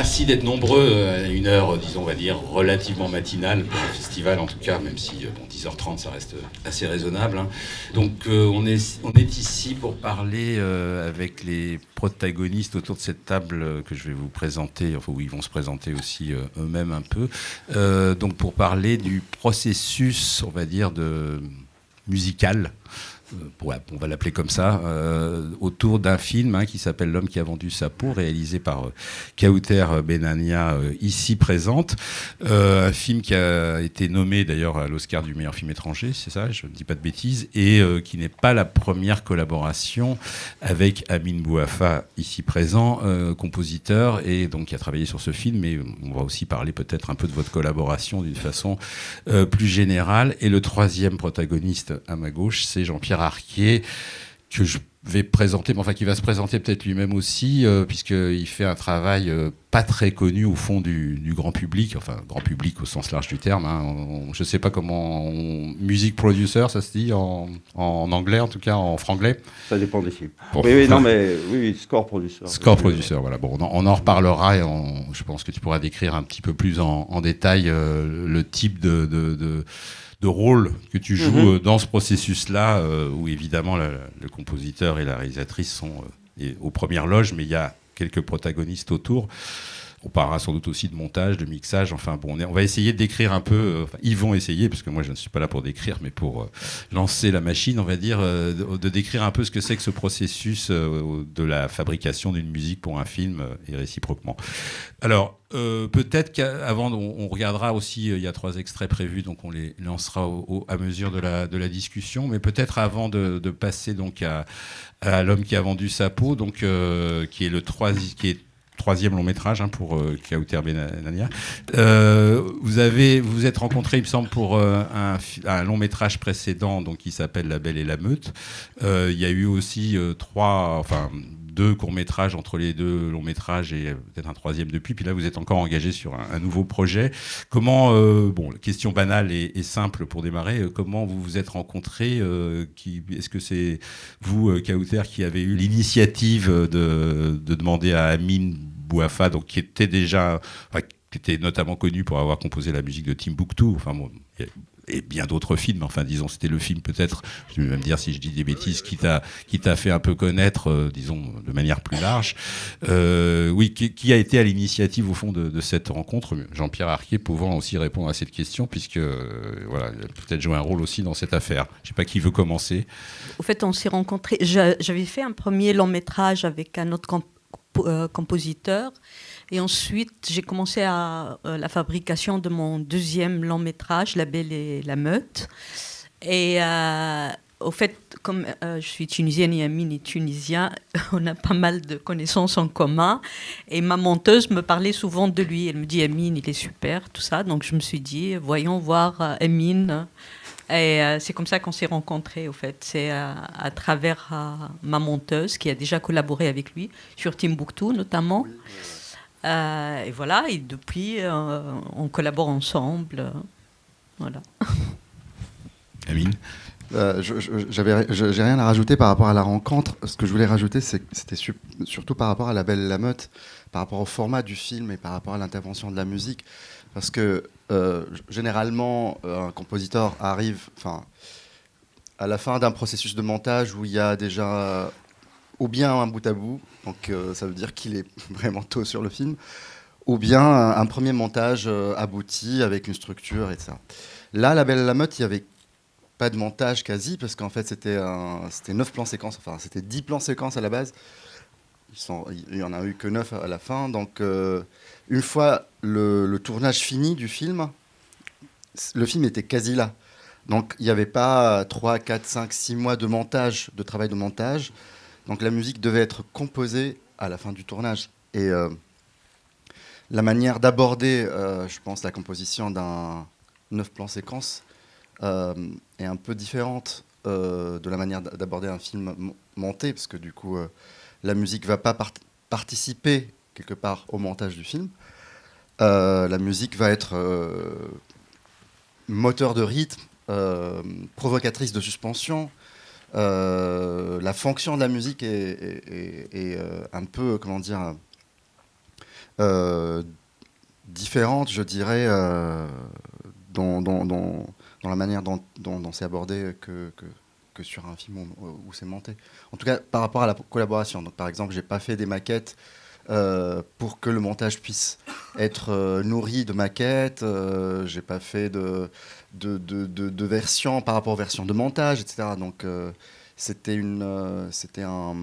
Merci d'être nombreux à une heure, disons, on va dire, relativement matinale pour un festival en tout cas, même si 10h30 ça reste assez raisonnable. Hein. Donc on est ici pour parler avec les protagonistes autour de cette table que je vais vous présenter, enfin où ils vont se présenter aussi eux-mêmes un peu. Donc pour parler du processus, on va dire, de musical. On va l'appeler comme ça, autour d'un film qui s'appelle L'homme qui a vendu sa peau, réalisé par Kauter Benania, ici présente. Un film qui a été nommé d'ailleurs à l'Oscar du meilleur film étranger, c'est ça, je ne dis pas de bêtises, et qui n'est pas la première collaboration avec Amin Bouafa, ici présent, compositeur, et donc qui a travaillé sur ce film, mais on va aussi parler peut-être un peu de votre collaboration d'une façon plus générale. Et le troisième protagoniste à ma gauche, c'est Jean-Pierre Arquier, que je vais présenter, mais enfin qui va se présenter peut-être lui-même aussi, puisqu'il fait un travail pas très connu au fond du grand public, enfin grand public au sens large du terme. Je ne sais pas comment... music producer, ça se dit en anglais, en tout cas en franglais. Ça dépend des films. Bon. Oui, score producer. Score producer, voilà. Bon, on en reparlera et je pense que tu pourras décrire un petit peu plus en détail le type de rôle que tu joues dans ce processus-là, où évidemment le compositeur et la réalisatrice sont aux premières loges, mais il y a quelques protagonistes autour. On parlera sans doute aussi de montage, de mixage. Enfin bon, on va essayer de décrire un peu. Ils vont essayer, parce que moi je ne suis pas là pour décrire, mais pour lancer la machine, on va dire, de décrire un peu ce que c'est que ce processus de la fabrication d'une musique pour un film et réciproquement. Alors peut-être qu'avant, on regardera aussi. Il y a 3 extraits prévus, donc on les lancera à mesure de la discussion. Mais peut-être avant de passer donc à L'homme qui a vendu sa peau, donc qui est le troisième long métrage pour Kauter Benania. Vous êtes rencontrés, il me semble, pour un long métrage précédent, donc qui s'appelle La Belle et la Meute. Il y a eu aussi 2 courts-métrages entre les 2 longs métrages et peut-être un troisième depuis. Puis là, vous êtes encore engagé sur un nouveau projet. Comment, question banale et simple pour démarrer, comment vous vous êtes rencontrés est-ce que c'est vous, Kauter, qui avez eu l'initiative de demander à Amin Bouafa, donc qui était qui était notamment connu pour avoir composé la musique de Timbuktu, et bien d'autres films, enfin disons, c'était le film peut-être, je vais même dire si je dis des bêtises, qui t'a fait un peu connaître, disons, de manière plus large. Qui a été à l'initiative au fond de cette rencontre, Jean-Pierre Arquier pouvant aussi répondre à cette question, puisque il a peut-être joué un rôle aussi dans cette affaire. Je ne sais pas qui veut commencer. Au fait, on s'est rencontrés, j'avais fait un premier long métrage avec un autre compositeur. Et ensuite, j'ai commencé la fabrication de mon deuxième long métrage, La Belle et la Meute. Et au fait, comme je suis tunisienne et Amin est tunisien, on a pas mal de connaissances en commun. Et ma monteuse me parlait souvent de lui. Elle me dit, Amin, il est super, tout ça. Donc je me suis dit, voyons voir Amin. Et c'est comme ça qu'on s'est rencontrés, au fait. C'est à travers ma monteuse qui a déjà collaboré avec lui, sur Timbuktu notamment. Et voilà, et depuis, on collabore ensemble. Voilà. Amine ? J'ai rien à rajouter par rapport à la rencontre. Ce que je voulais rajouter, c'était surtout par rapport à La Belle et la Meute, par rapport au format du film et par rapport à l'intervention de la musique. Parce que généralement, un compositeur arrive à la fin d'un processus de montage où il y a déjà ou bien un bout à bout, donc ça veut dire qu'il est vraiment tôt sur le film, ou bien un premier montage abouti avec une structure, etc. Là, La Belle et la Meute, il n'y avait pas de montage quasi, parce qu'en fait, c'était 9 plans séquences, enfin, c'était 10 plans séquences à la base. Il n'y en a eu que 9 à la fin. Donc, une fois le tournage fini du film, le film était quasi là. Donc, il n'y avait pas 3, 4, 5, 6 mois de montage, de travail de montage. Donc, la musique devait être composée à la fin du tournage. Et la manière d'aborder, je pense, la composition d'un 9 plans séquences est un peu différente de la manière d'aborder un film monté, parce que du coup, la musique ne va pas participer quelque part au montage du film. La musique va être moteur de rythme, provocatrice de suspension. La fonction de la musique est un peu, comment dire, euh, différente, je dirais, dans la manière dont c'est abordé que sur un film où c'est monté. En tout cas, par rapport à la collaboration. Donc, par exemple, j'ai pas fait des maquettes pour que le montage puisse être nourri de maquettes. J'ai pas fait de versions par rapport aux versions de montage, etc. Donc, c'était un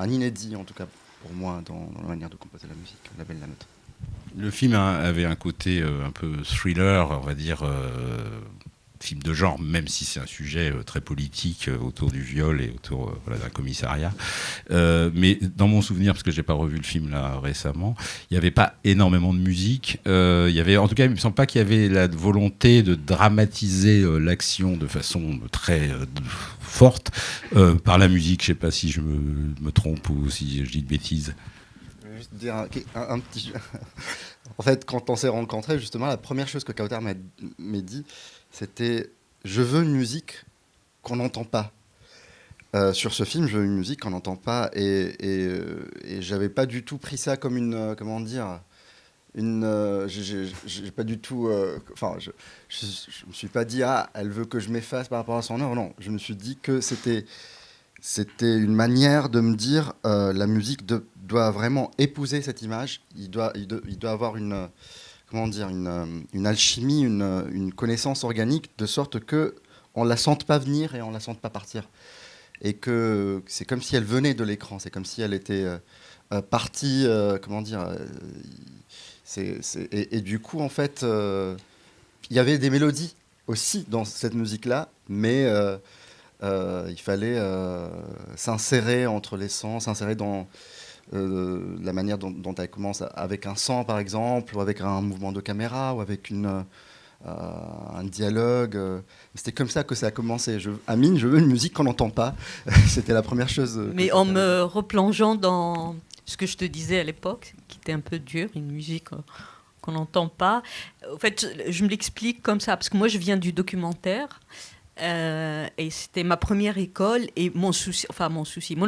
inédit, en tout cas pour moi, dans la manière de composer la musique, La Belle la Note. Le film avait un côté un peu thriller, on va dire, film de genre, même si c'est un sujet très politique autour du viol et autour d'un commissariat. Mais dans mon souvenir, parce que je n'ai pas revu le film là récemment, il n'y avait pas énormément de musique. Il y avait, en tout cas, il ne me semble pas qu'il y avait la volonté de dramatiser l'action de façon très forte par la musique. Je ne sais pas si je me trompe ou si je dis de bêtises. Je vais juste dire un petit... En fait, quand on s'est rencontrés, justement, la première chose que Kautar m'a dit, c'était « Je veux une musique qu'on n'entend pas ». Sur ce film, je veux une musique qu'on n'entend pas. Et j'avais pas du tout pris ça comme une... comment dire j'ai pas du tout... Enfin, je me suis pas dit « Ah, elle veut que je m'efface par rapport à son œuvre ». Non, je me suis dit que c'était une manière de me dire la musique doit vraiment épouser cette image. Il doit avoir une alchimie, une connaissance organique, de sorte que on la sente pas venir et on la sente pas partir. Et que c'est comme si elle venait de l'écran. C'est comme si elle était partie. Et du coup, en fait, il y avait des mélodies aussi dans cette musique-là, mais il fallait s'insérer entre les sons, s'insérer dans la manière dont elle commence, avec un son par exemple, ou avec un mouvement de caméra, ou avec un dialogue. C'était comme ça que ça a commencé. Amine, je veux une musique qu'on n'entend pas. C'était la première chose. Mais en me replongeant dans ce que je te disais à l'époque, qui était un peu dur, une musique qu'on n'entend pas, en fait, je me l'explique comme ça, parce que moi je viens du documentaire. Et c'était ma première école, et mon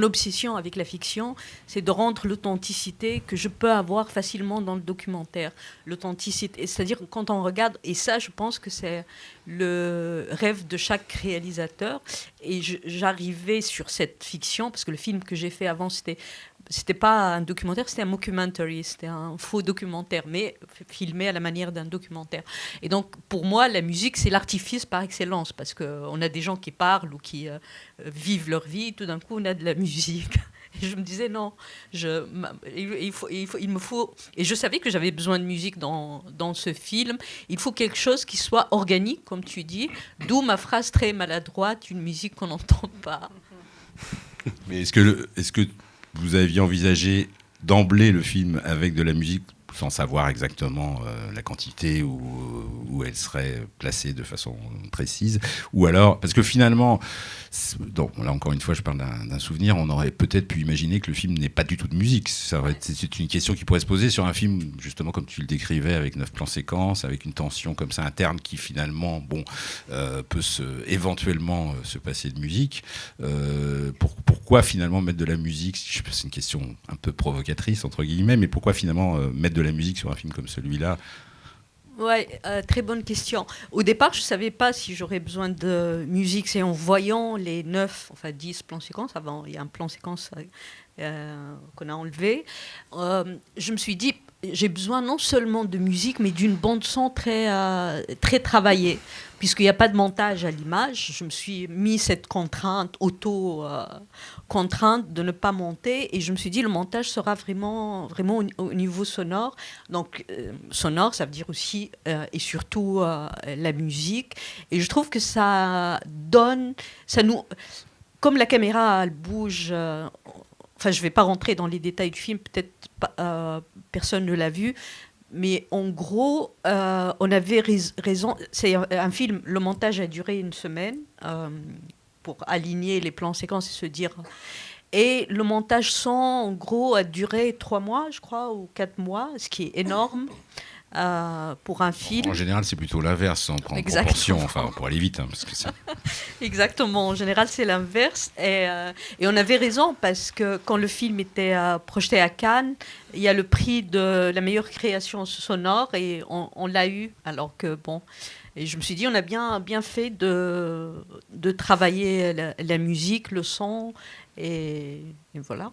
obsession avec la fiction, c'est de rendre l'authenticité que je peux avoir facilement dans le documentaire. L'authenticité, c'est-à-dire quand on regarde, et ça je pense que c'est le rêve de chaque réalisateur, et j'arrivais sur cette fiction, parce que le film que j'ai fait avant, c'était pas un documentaire, c'était un mockumentary, c'était un faux documentaire, mais filmé à la manière d'un documentaire. Et donc, pour moi, la musique, c'est l'artifice par excellence, parce qu'on a des gens qui parlent ou qui vivent leur vie, et tout d'un coup, on a de la musique. Et je me disais, non, il me faut... Et je savais que j'avais besoin de musique dans ce film. Il faut quelque chose qui soit organique, comme tu dis, d'où ma phrase très maladroite, une musique qu'on n'entend pas. Mais est-ce que vous aviez envisagé d'emblée le film avec de la musique sans savoir exactement la quantité où elle serait placée de façon précise, ou alors, parce que finalement, donc, là encore une fois je parle d'un souvenir, on aurait peut-être pu imaginer que le film n'ait pas du tout de musique. C'est une question qui pourrait se poser sur un film justement comme tu le décrivais, avec 9 plans séquences, avec une tension comme ça interne qui finalement peut éventuellement se passer de musique. Pourquoi finalement mettre de la musique? C'est une question un peu provocatrice entre guillemets, mais pourquoi finalement mettre de la musique sur un film comme celui-là? Ouais, très bonne question. Au départ, je ne savais pas si j'aurais besoin de musique. C'est en voyant les 10 plans séquences, avant il y a un plan séquence qu'on a enlevé, je me suis dit, j'ai besoin non seulement de musique, mais d'une bande-son très travaillée. Puisqu'il n'y a pas de montage à l'image, je me suis mis cette contrainte, auto-contrainte de ne pas monter. Et je me suis dit, le montage sera vraiment au niveau sonore. Donc, sonore, ça veut dire aussi et surtout la musique. Et je trouve que ça donne... Comme la caméra, elle bouge... Enfin, je ne vais pas rentrer dans les détails du film, peut-être personne ne l'a vu. Mais en gros, on avait raison. C'est un film, le montage a duré 1 semaine pour aligner les plans séquences et se dire. Et le montage son, en gros, a duré 3 mois, je crois, ou 4 mois, ce qui est énorme. pour un film. En général, c'est plutôt l'inverse, on prend en Exactement. proportion, enfin, pour aller vite. Hein, parce que c'est... Exactement, en général c'est l'inverse. Et on avait raison parce que quand le film était projeté à Cannes, il y a le prix de la meilleure création sonore et on l'a eu. Alors que bon, et je me suis dit on a bien fait de travailler la musique, le son et voilà.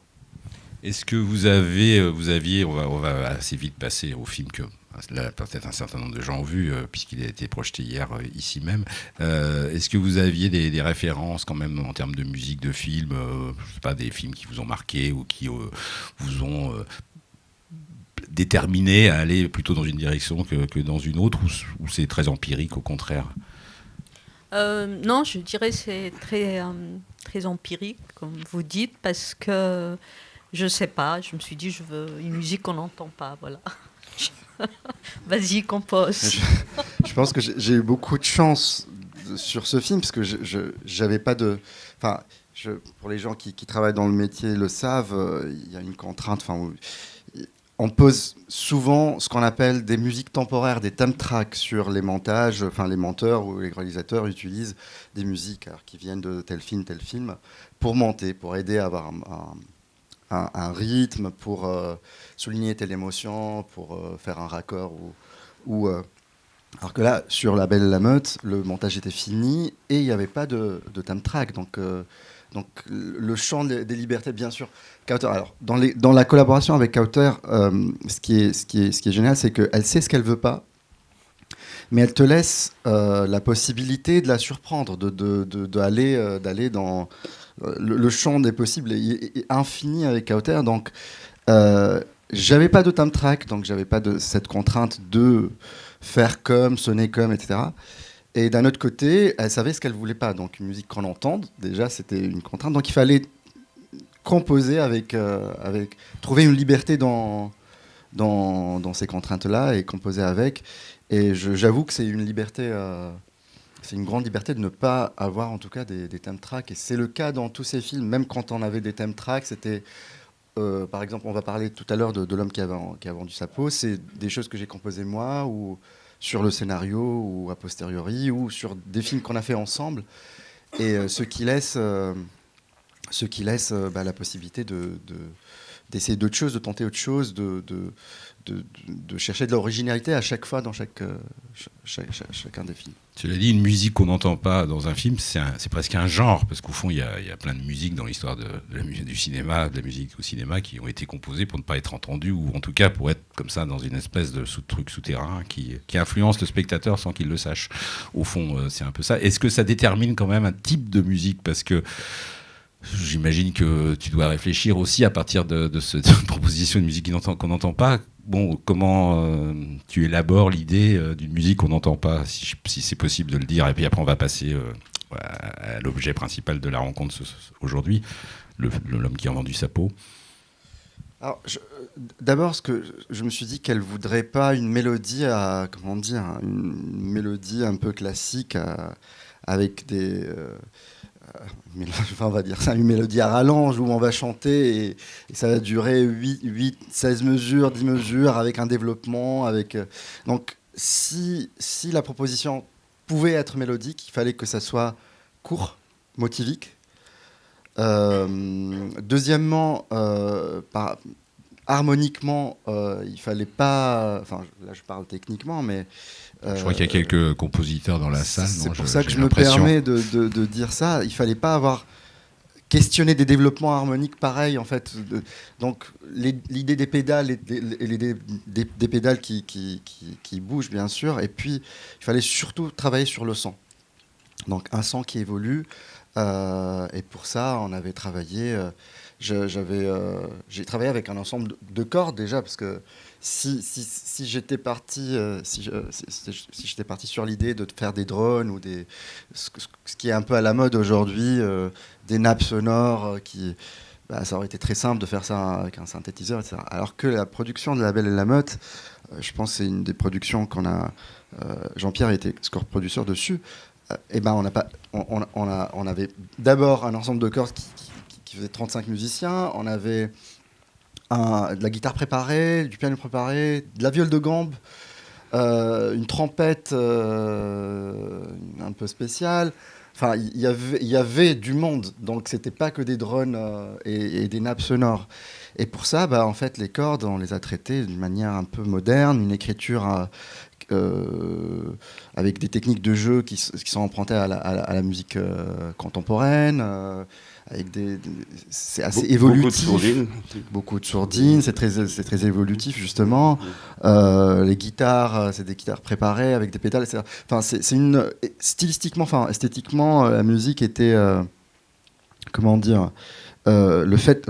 Est-ce que vous aviez, on va assez vite passer au film que là peut-être un certain nombre de gens ont vu puisqu'il a été projeté hier ici même. Est-ce que vous aviez des références quand même en termes de musique, de films, je sais pas, des films qui vous ont marqué ou qui vous ont déterminé à aller plutôt dans une direction que dans une autre, ou c'est très empirique au contraire? Non, je dirais c'est très empirique comme vous dites parce que je sais pas, je me suis dit je veux une musique qu'on n'entend pas, voilà. Vas-y, compose. Je pense que j'ai eu beaucoup de chance sur ce film parce que j'avais pas de. Enfin, pour les gens qui travaillent dans le métier le savent, il y a une contrainte. Enfin, on pose souvent ce qu'on appelle des musiques temporaires, des theme tracks sur les montages. Enfin, les monteurs ou les réalisateurs utilisent des musiques qui viennent de tel film, pour monter, pour aider à avoir un rythme, pour souligner telle émotion, pour faire un raccord alors que là, sur La Belle et la Meute, le montage était fini et il n'y avait pas de theme track. Donc le champ des libertés, bien sûr. Kauter, alors, dans la collaboration avec Kauter, ce qui est génial, c'est qu'elle sait ce qu'elle veut pas, mais elle te laisse la possibilité de la surprendre, d'aller dans le champ des possibles est infini avec Kauter. Donc, j'avais pas de theme track, donc j'avais pas de cette contrainte de faire comme, sonner comme, etc. Et d'un autre côté, elle savait ce qu'elle voulait pas. Donc, une musique qu'on entende, déjà, c'était une contrainte. Donc, il fallait composer trouver une liberté dans ces contraintes-là et composer avec. Et j'avoue que c'est une liberté. C'est une grande liberté de ne pas avoir en tout cas des theme tracks. Et c'est le cas dans tous ces films. Même quand on avait des theme tracks, c'était, par exemple, on va parler tout à l'heure de L'homme qui a vendu sa peau. C'est des choses que j'ai composées moi, ou sur le scénario, ou a posteriori, ou sur des films qu'on a fait ensemble. Et ce qui laisse la possibilité d'essayer d'autres choses, de tenter autre chose, de chercher de l'originalité à chaque fois dans chacun des films. Cela dit, une musique qu'on n'entend pas dans un film, c'est presque un genre, parce qu'au fond, il y a plein de musiques dans l'histoire de la musique du cinéma, de la musique au cinéma, qui ont été composées pour ne pas être entendues, ou en tout cas pour être comme ça dans une espèce de truc souterrain qui influence le spectateur sans qu'il le sache. Au fond, c'est un peu ça. Est-ce que ça détermine quand même un type de musique? Parce que j'imagine que tu dois réfléchir aussi à partir de cette proposition de musique qu'on n'entend pas. Bon, comment tu élabores l'idée d'une musique qu'on n'entend pas, si c'est possible de le dire. Et puis après, on va passer à l'objet principal de la rencontre aujourd'hui, l'homme qui a vendu sa peau. Alors, d'abord, ce que je me suis dit qu'elle voudrait pas une mélodie une mélodie un peu classique avec des on va dire ça, une mélodie à rallonge où on va chanter et ça va durer 8, 16 mesures, 10 mesures avec un développement. Donc, si la proposition pouvait être mélodique, il fallait que ça soit court, motivique. Deuxièmement, harmoniquement, il fallait pas. Enfin, là, je parle techniquement, mais. Je crois qu'il y a quelques compositeurs dans la salle. C'est pour ça que je me permets de dire ça. Il fallait pas avoir questionné des développements harmoniques pareils, en fait. Donc, l'idée des pédales et des pédales qui bougent, bien sûr. Et puis, il fallait surtout travailler sur le son. Donc, un son qui évolue. Et pour ça, on avait travaillé. J'ai travaillé avec un ensemble de cordes déjà, parce que si j'étais parti j'étais parti sur l'idée de faire des drones ou ce qui est un peu à la mode aujourd'hui, des nappes sonores ça aurait été très simple de faire ça avec un synthétiseur, etc. Alors que la production de La Belle et la Meute, je pense que c'est une des productions qu'on a. Jean-Pierre était score producteur dessus. On avait d'abord un ensemble de cordes qui faisait 35 musiciens. On avait de la guitare préparée, du piano préparé, de la viole de gambe, une trompette un peu spéciale. Enfin, il y avait du monde, donc c'était pas que des drones et des nappes sonores. Et pour ça, en fait, les cordes, on les a traitées d'une manière un peu moderne, une écriture avec des techniques de jeu qui sont empruntées à la musique contemporaine. C'est assez évolutif. Beaucoup de sourdines, c'est très évolutif justement. Les guitares, c'est des guitares préparées avec des pédales, etc. Enfin, stylistiquement, esthétiquement, la musique était, comment dire, le fait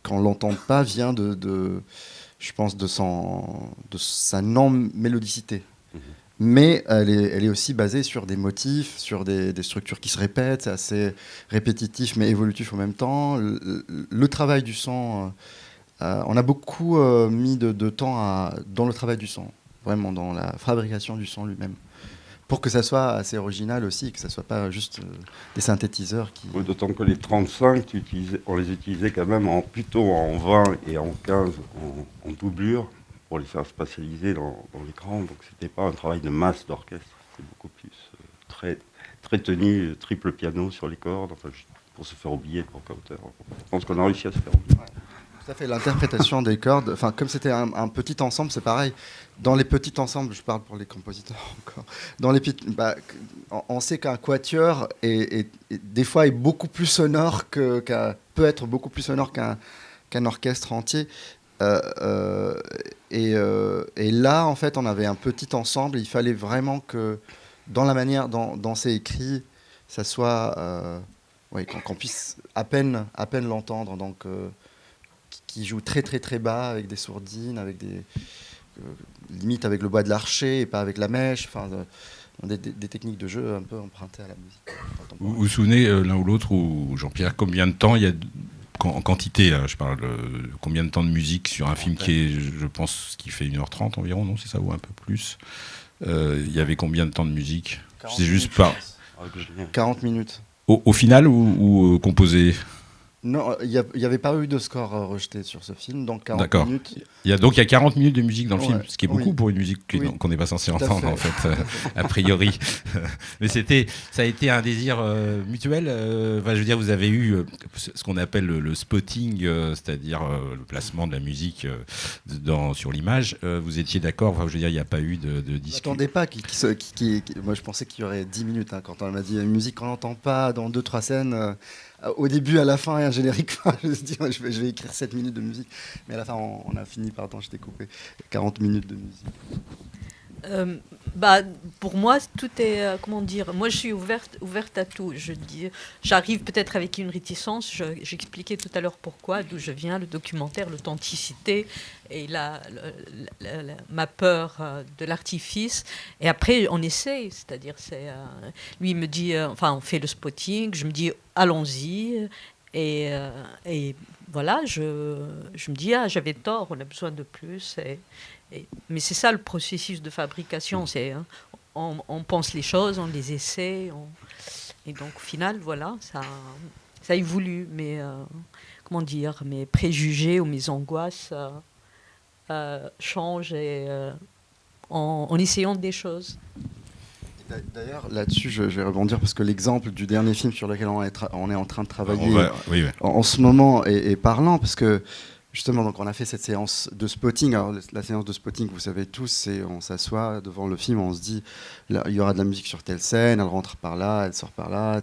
qu'on l'entende pas vient je pense, de sa non-mélodicité. Mais elle est aussi basée sur des motifs, sur des structures qui se répètent. C'est assez répétitif mais évolutif en même temps. Le travail du son, on a beaucoup mis de temps dans le travail du son, vraiment dans la fabrication du son lui-même, pour que ça soit assez original aussi, que ça soit pas juste des synthétiseurs qui... Oui, d'autant que les 35, on les utilisait quand même plutôt en 20 et en 15 en doublure, pour les faire spatialiser dans l'écran. Donc c'était pas un travail de masse d'orchestre, c'était beaucoup plus très tenu, triple piano sur les cordes, enfin, juste pour se faire oublier pour Kauter. Je pense qu'on a réussi à se faire oublier. Ouais. Tout à fait, l'interprétation des cordes, enfin comme c'était un petit ensemble, c'est pareil. Dans les petits ensembles, je parle pour les compositeurs encore. On sait qu'un quatuor des fois est beaucoup plus sonore peut être beaucoup plus sonore qu'un orchestre entier. Et là, en fait, on avait un petit ensemble. Et il fallait vraiment que, dans la manière dont c'est écrit, ça soit, qu'on puisse à peine l'entendre. Donc, qui joue très très très bas avec des sourdines, avec limite avec le bois de l'archet et pas avec la mèche. Enfin, des techniques de jeu un peu empruntées à la musique. Vous vous souvenez l'un ou l'autre, ou Jean-Pierre, combien de temps il y a en quantité, là, je parle, combien de temps de musique sur un film qui est, je pense, qui fait 1h30 environ, non, c'est ça, ou un peu plus. Il y avait combien de temps de musique? C'est juste pas... 40 minutes. Au final ou composé? Non, il n'y avait pas eu de score rejeté sur ce film, donc 40 minutes. Il y a 40 minutes de musique dans le film, ce qui est beaucoup oui. pour une musique qu'on n'est pas censé entendre, en fait, a priori. Mais ça a été un désir mutuel. Je veux dire, vous avez eu ce qu'on appelle le spotting, c'est-à-dire le placement de la musique sur l'image. Vous étiez d'accord? Je veux dire, il n'y a pas eu de discussion. Je n'attendais pas moi, je pensais qu'il y aurait 10 minutes quand on m'a dit une musique qu'on n'entend pas dans 2-3 scènes. Au début, à la fin, et un générique. Je me suis dit, je vais écrire 7 minutes de musique. Mais à la fin, on a fini, je t'ai coupé, 40 minutes de musique. Pour moi, tout est, comment dire, moi je suis ouverte à tout. J'arrive peut-être avec une réticence, j'expliquais tout à l'heure pourquoi, d'où je viens, le documentaire, l'authenticité et ma peur de l'artifice. Et après, on essaie, c'est-à-dire, lui il me dit, on fait le spotting, je me dis, allons-y. Et voilà, je me dis, j'avais tort, on a besoin de plus. Mais c'est ça le processus de fabrication, on pense les choses, on les essaie, et donc au final, voilà, ça évolue. Mais comment dire, mes préjugés ou mes angoisses changent en essayant des choses. D'ailleurs, là-dessus, je vais rebondir parce que l'exemple du dernier film sur lequel on est en train de travailler en ce moment est parlant, parce que justement, donc on a fait cette séance de spotting. Alors, la séance de spotting, vous savez tous, c'est on s'assoit devant le film, on se dit, là, il y aura de la musique sur telle scène, elle rentre par là, elle sort par là,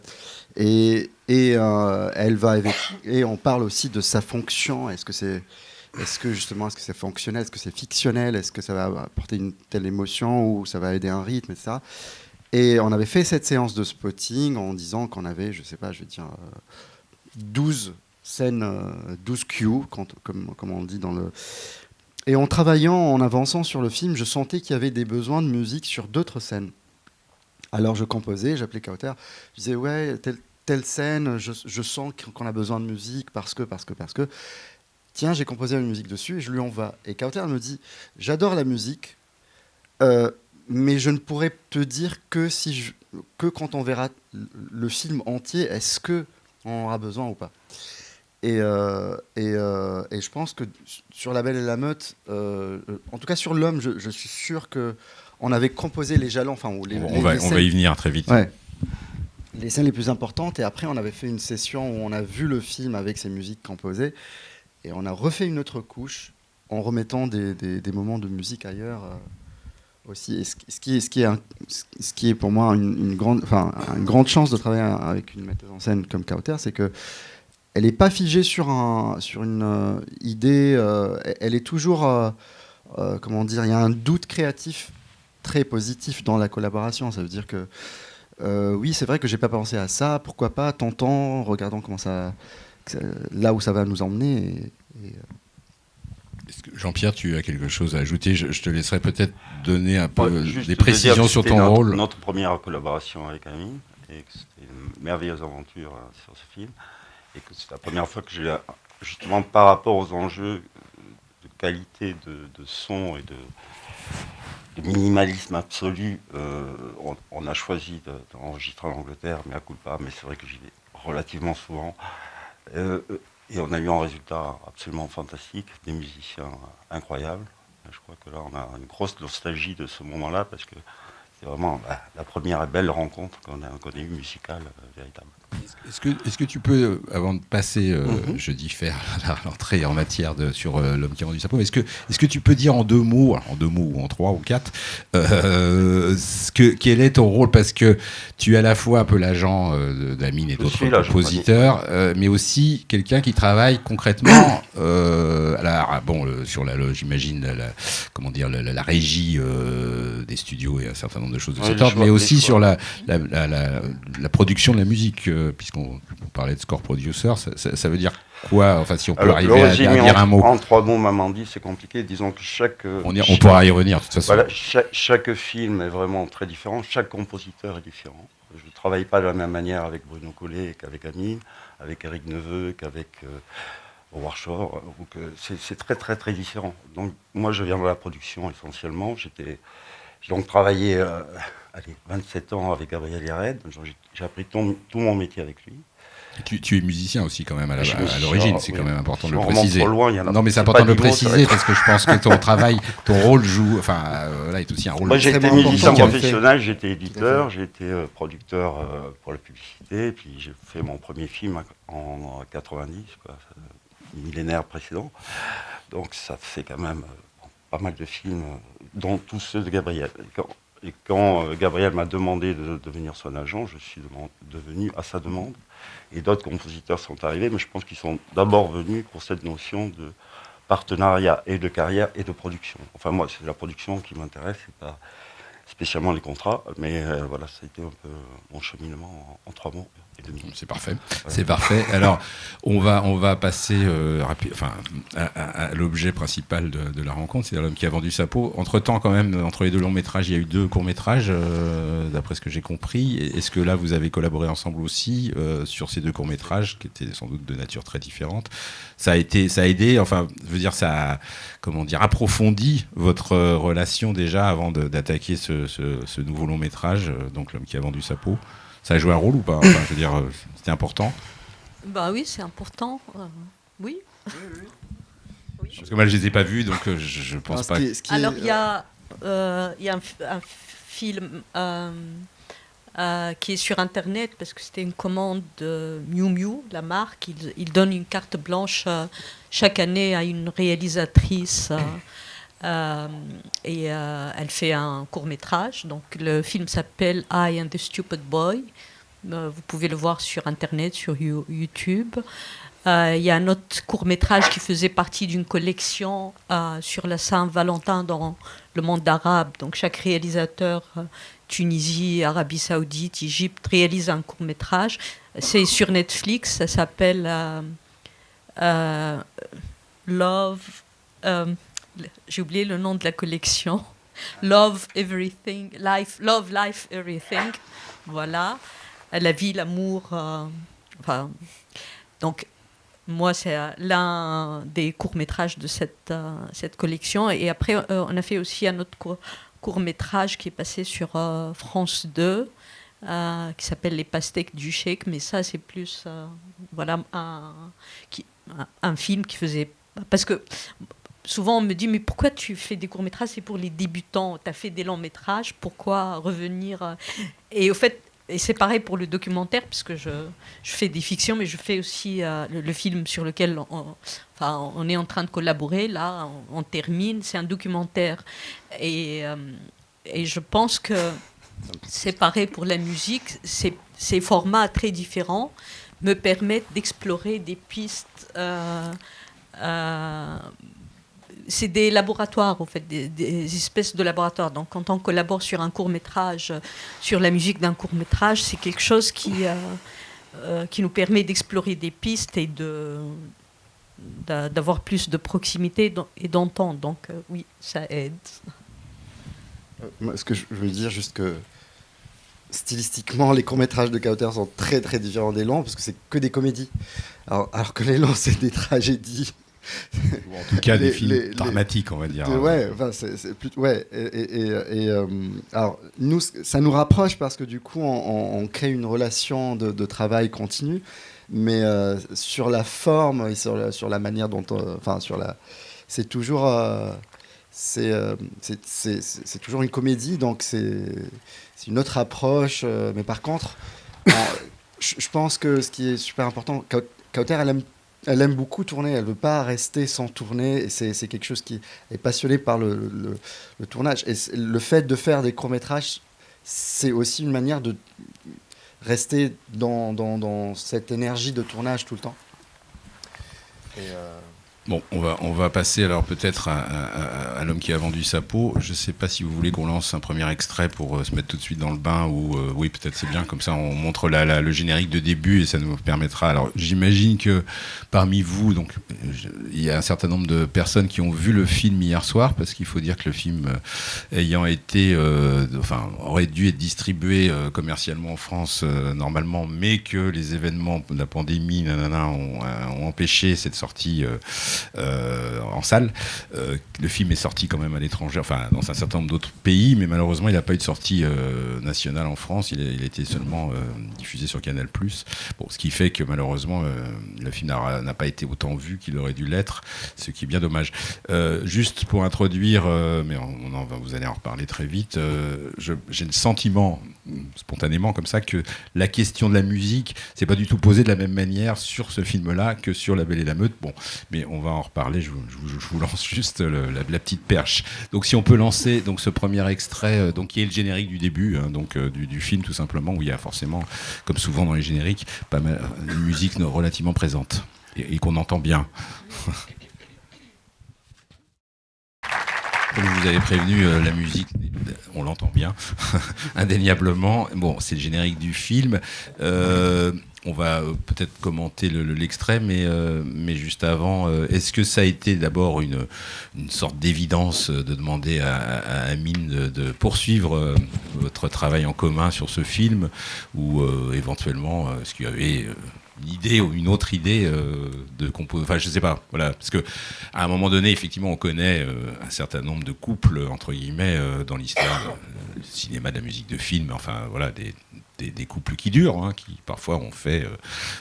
et elle va et on parle aussi de sa fonction. Est-ce que c'est fonctionnel, est-ce que c'est fictionnel, est-ce que ça va apporter une telle émotion ou ça va aider un rythme, etc. Et on avait fait cette séance de spotting en disant qu'on avait, je sais pas, je vais dire 12 scènes, 12 cues, comme on dit dans le... Et en travaillant, en avançant sur le film, je sentais qu'il y avait des besoins de musique sur d'autres scènes. Alors je composais, j'appelais Kauter, je disais ouais, telle scène, je sens qu'on a besoin de musique parce que... Tiens, j'ai composé une musique dessus et je lui envoie. Et Kauter me dit, j'adore la musique, mais je ne pourrais te dire que quand on verra le film entier, est-ce qu'on aura besoin ou pas. Et je pense que sur La Belle et la Meute, en tout cas sur L'Homme, je suis sûr qu'on avait composé les jalons, enfin, On va y venir très vite. Ouais. Les scènes les plus importantes, et après on avait fait une session où on a vu le film avec ses musiques composées, et on a refait une autre couche en remettant des moments de musique ailleurs aussi. Et ce qui est pour moi une grande chance de travailler avec une metteuse en scène comme Kauter, c'est que elle n'est pas figée sur une idée, elle est toujours, comment dire, il y a un doute créatif très positif dans la collaboration. Ça veut dire que oui, c'est vrai que j'ai pas pensé à ça, pourquoi pas, tentons, regardons là où ça va nous emmener. Est-ce que Jean-Pierre, tu as quelque chose à ajouter? Je te laisserai peut-être donner un peu Juste des précisions sur ton rôle. Notre première collaboration avec Amine, et que c'était une merveilleuse aventure sur ce film, et que c'est la première fois que j'ai, justement par rapport aux enjeux de qualité de son et de minimalisme absolu, on a choisi d'enregistrer en Angleterre, mais à culpa, mais c'est vrai que j'y vais relativement souvent. Et on a eu un résultat absolument fantastique, des musiciens incroyables. Je crois que là, on a une grosse nostalgie de ce moment-là, parce que c'est vraiment la première belle rencontre qu'on a eue musicale véritable. Est-ce que tu peux, avant de passer, je dis faire l'entrée en matière sur L'Homme qui a vendu sa peau, est-ce que tu peux dire en deux mots ou en trois ou quatre, quel est ton rôle? Parce que tu es à la fois un peu l'agent d'Amine et d'autres compositeurs, mais aussi quelqu'un qui travaille concrètement sur j'imagine la régie des studios et un certain nombre de choses de cet ordre, mais aussi sur la production de la musique, puisqu'on parlait de score producer, ça veut dire quoi? Enfin, si on peut arriver à dire un mot. En trois mots, maman dit, c'est compliqué. Disons que on pourra y revenir, de toute façon. Voilà, chaque film est vraiment très différent. Chaque compositeur est différent. Je ne travaille pas de la même manière avec Bruno Collet qu'avec Amine, avec Eric Neveu, qu'avec Howard Shore. C'est très, très, très différent. Donc, moi, je viens de la production essentiellement. J'ai donc travaillé 27 ans avec Gabriel Yared. J'ai appris tout mon métier avec lui. Tu es musicien aussi quand même à l'origine, c'est quand même important de le préciser. Trop loin, non, mais c'est important de le préciser parce que je pense que ton travail, ton rôle joue, est aussi un rôle. Moi, j'ai été musicien professionnel, j'ai été éditeur, j'ai été producteur pour la publicité, puis j'ai fait mon premier film en 90, millénaire précédent. Donc ça fait quand même pas mal de films, dont tous ceux de Gabriel. Et quand Gabriel m'a demandé de devenir son agent, je suis devenu à sa demande. Et d'autres compositeurs sont arrivés, mais je pense qu'ils sont d'abord venus pour cette notion de partenariat et de carrière et de production. Enfin, moi, c'est la production qui m'intéresse, et pas spécialement les contrats, mais voilà, ça a été un peu mon cheminement en 3 mots et demi. C'est parfait, c'est parfait. Alors, on va passer à l'objet principal de la rencontre, c'est L'Homme qui a vendu sa peau. Entre-temps, quand même, entre les deux longs métrages, il y a eu 2 courts-métrages, d'après ce que j'ai compris. Est-ce que là, vous avez collaboré ensemble aussi sur ces 2 courts-métrages, qui étaient sans doute de nature très différente? Ça a aidé, enfin, je veux dire, ça a, approfondi votre relation déjà avant d'attaquer ce nouveau long-métrage, donc L'Homme qui a vendu sa peau. Ça a joué un rôle ou pas? Enfin, je veux dire, c'était important? Bah oui, c'est important. Oui. Parce que moi, je les ai pas vus, donc je pense pas. Alors, il y a un film qui est sur Internet, parce que c'était une commande de Miu Miu, la marque. Il donne une carte blanche chaque année à une réalisatrice. Et elle fait un court-métrage. Donc le film s'appelle I and the Stupid Boy. Vous pouvez le voir sur Internet, sur YouTube. Il y a un autre court-métrage qui faisait partie d'une collection sur la Saint-Valentin dans le monde arabe. Donc chaque réalisateur, Tunisie, Arabie Saoudite, Égypte, réalise un court-métrage. C'est sur Netflix, ça s'appelle Love... j'ai oublié le nom de la collection. Love, Everything, Love, Life, Everything. Voilà. La vie, l'amour. Donc, moi, c'est l'un des courts-métrages de cette collection. Et après, on a fait aussi un autre court-métrage qui est passé sur France 2, qui s'appelle Les pastèques du Cheikh, mais ça c'est plus voilà, un film qui faisait... Parce que souvent on me dit, mais pourquoi tu fais des courts-métrages? C'est pour les débutants, tu as fait des longs-métrages, pourquoi revenir Et au fait, et c'est pareil pour le documentaire, puisque je fais des fictions, mais je fais aussi le film sur lequel on est en train de collaborer. Là, on termine, c'est un documentaire. Et je pense que c'est pareil pour la musique. Ces formats très différents me permettent d'explorer des pistes. C'est des laboratoires, en fait, des espèces de laboratoires. Donc, quand on collabore sur un court-métrage, sur la musique d'un court-métrage, c'est quelque chose qui nous permet d'explorer des pistes et d'avoir plus de proximité et d'entendre. Donc, oui, ça aide. Ce que je veux dire, juste que stylistiquement, les courts-métrages de Kauter sont très très différents des longs, parce que c'est que des comédies. Alors que les longs, c'est des tragédies. Ou en tout cas, des films dramatiques, on va dire. Ouais, enfin, ouais. Alors, nous, ça nous rapproche parce que du coup, on crée une relation de travail continu, mais sur la forme et sur la manière dont, c'est toujours, c'est toujours une comédie, donc c'est une autre approche. Mais par contre, je pense que ce qui est super important, Kauter, elle aime beaucoup tourner, elle ne veut pas rester sans tourner, et c'est quelque chose qui est passionné par le tournage. Et le fait de faire des courts-métrages, c'est aussi une manière de rester dans cette énergie de tournage tout le temps. Bon, on va passer alors peut-être à l'homme qui a vendu sa peau. Je ne sais pas si vous voulez qu'on lance un premier extrait pour se mettre tout de suite dans le bain, ou oui, peut-être c'est bien, comme ça on montre le générique de début et ça nous permettra. Alors j'imagine que parmi vous, donc il y a un certain nombre de personnes qui ont vu le film hier soir, parce qu'il faut dire que le film ayant été, aurait dû être distribué commercialement en France normalement, mais que les événements de la pandémie ont empêché cette sortie en salle. Le film est sorti quand même à l'étranger, enfin dans un certain nombre d'autres pays, mais malheureusement il n'a pas eu de sortie nationale en France. Il a été seulement diffusé sur Canal+. Bon, ce qui fait que malheureusement le film n'a pas été autant vu qu'il aurait dû l'être, ce qui est bien dommage. Juste pour introduire, mais vous allez en reparler très vite, j'ai le sentiment spontanément comme ça que la question de la musique c'est pas du tout posée de la même manière sur ce film-là que sur La Belle et la Meute. Bon, mais on va en reparler. Je vous lance juste la petite perche. Donc si on peut lancer donc ce premier extrait, donc qui est le générique du début, hein, donc du film tout simplement, où il y a forcément, comme souvent dans les génériques, pas mal une musique relativement présente et qu'on entend bien. Comme vous avez prévenu, la musique, on l'entend bien, indéniablement. Bon, c'est le générique du film. On va peut-être commenter l'extrait, mais juste avant, est-ce que ça a été d'abord une sorte d'évidence de demander à Amine de poursuivre votre travail en commun sur ce film, ou éventuellement, est-ce qu'il y avait une idée ou une autre idée de composer, enfin je sais pas, voilà, parce que à un moment donné effectivement on connaît un certain nombre de couples entre guillemets dans l'histoire du cinéma, de la musique de film, enfin voilà, des couples qui durent, hein, qui parfois ont fait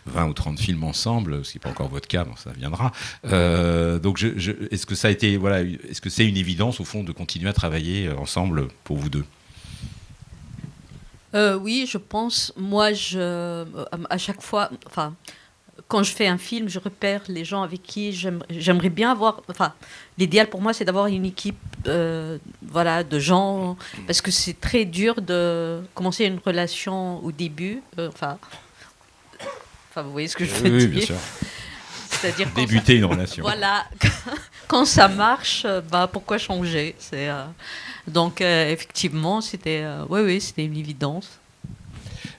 20 ou 30 films ensemble, ce qui n'est pas encore votre cas, bon, ça viendra. Donc est-ce que ça a été, voilà, est-ce que c'est une évidence au fond de continuer à travailler ensemble pour vous deux? Oui, je pense. Moi, à chaque fois, quand je fais un film, je repère les gens avec qui j'aimerais bien avoir. L'idéal pour moi, c'est d'avoir une équipe, de gens, parce que c'est très dur de commencer une relation au début. Vous voyez ce que je veux dire. Oui, bien sûr. C'est-à-dire débuter une relation. Voilà, quand ça marche, pourquoi changer? Donc effectivement, c'était une évidence.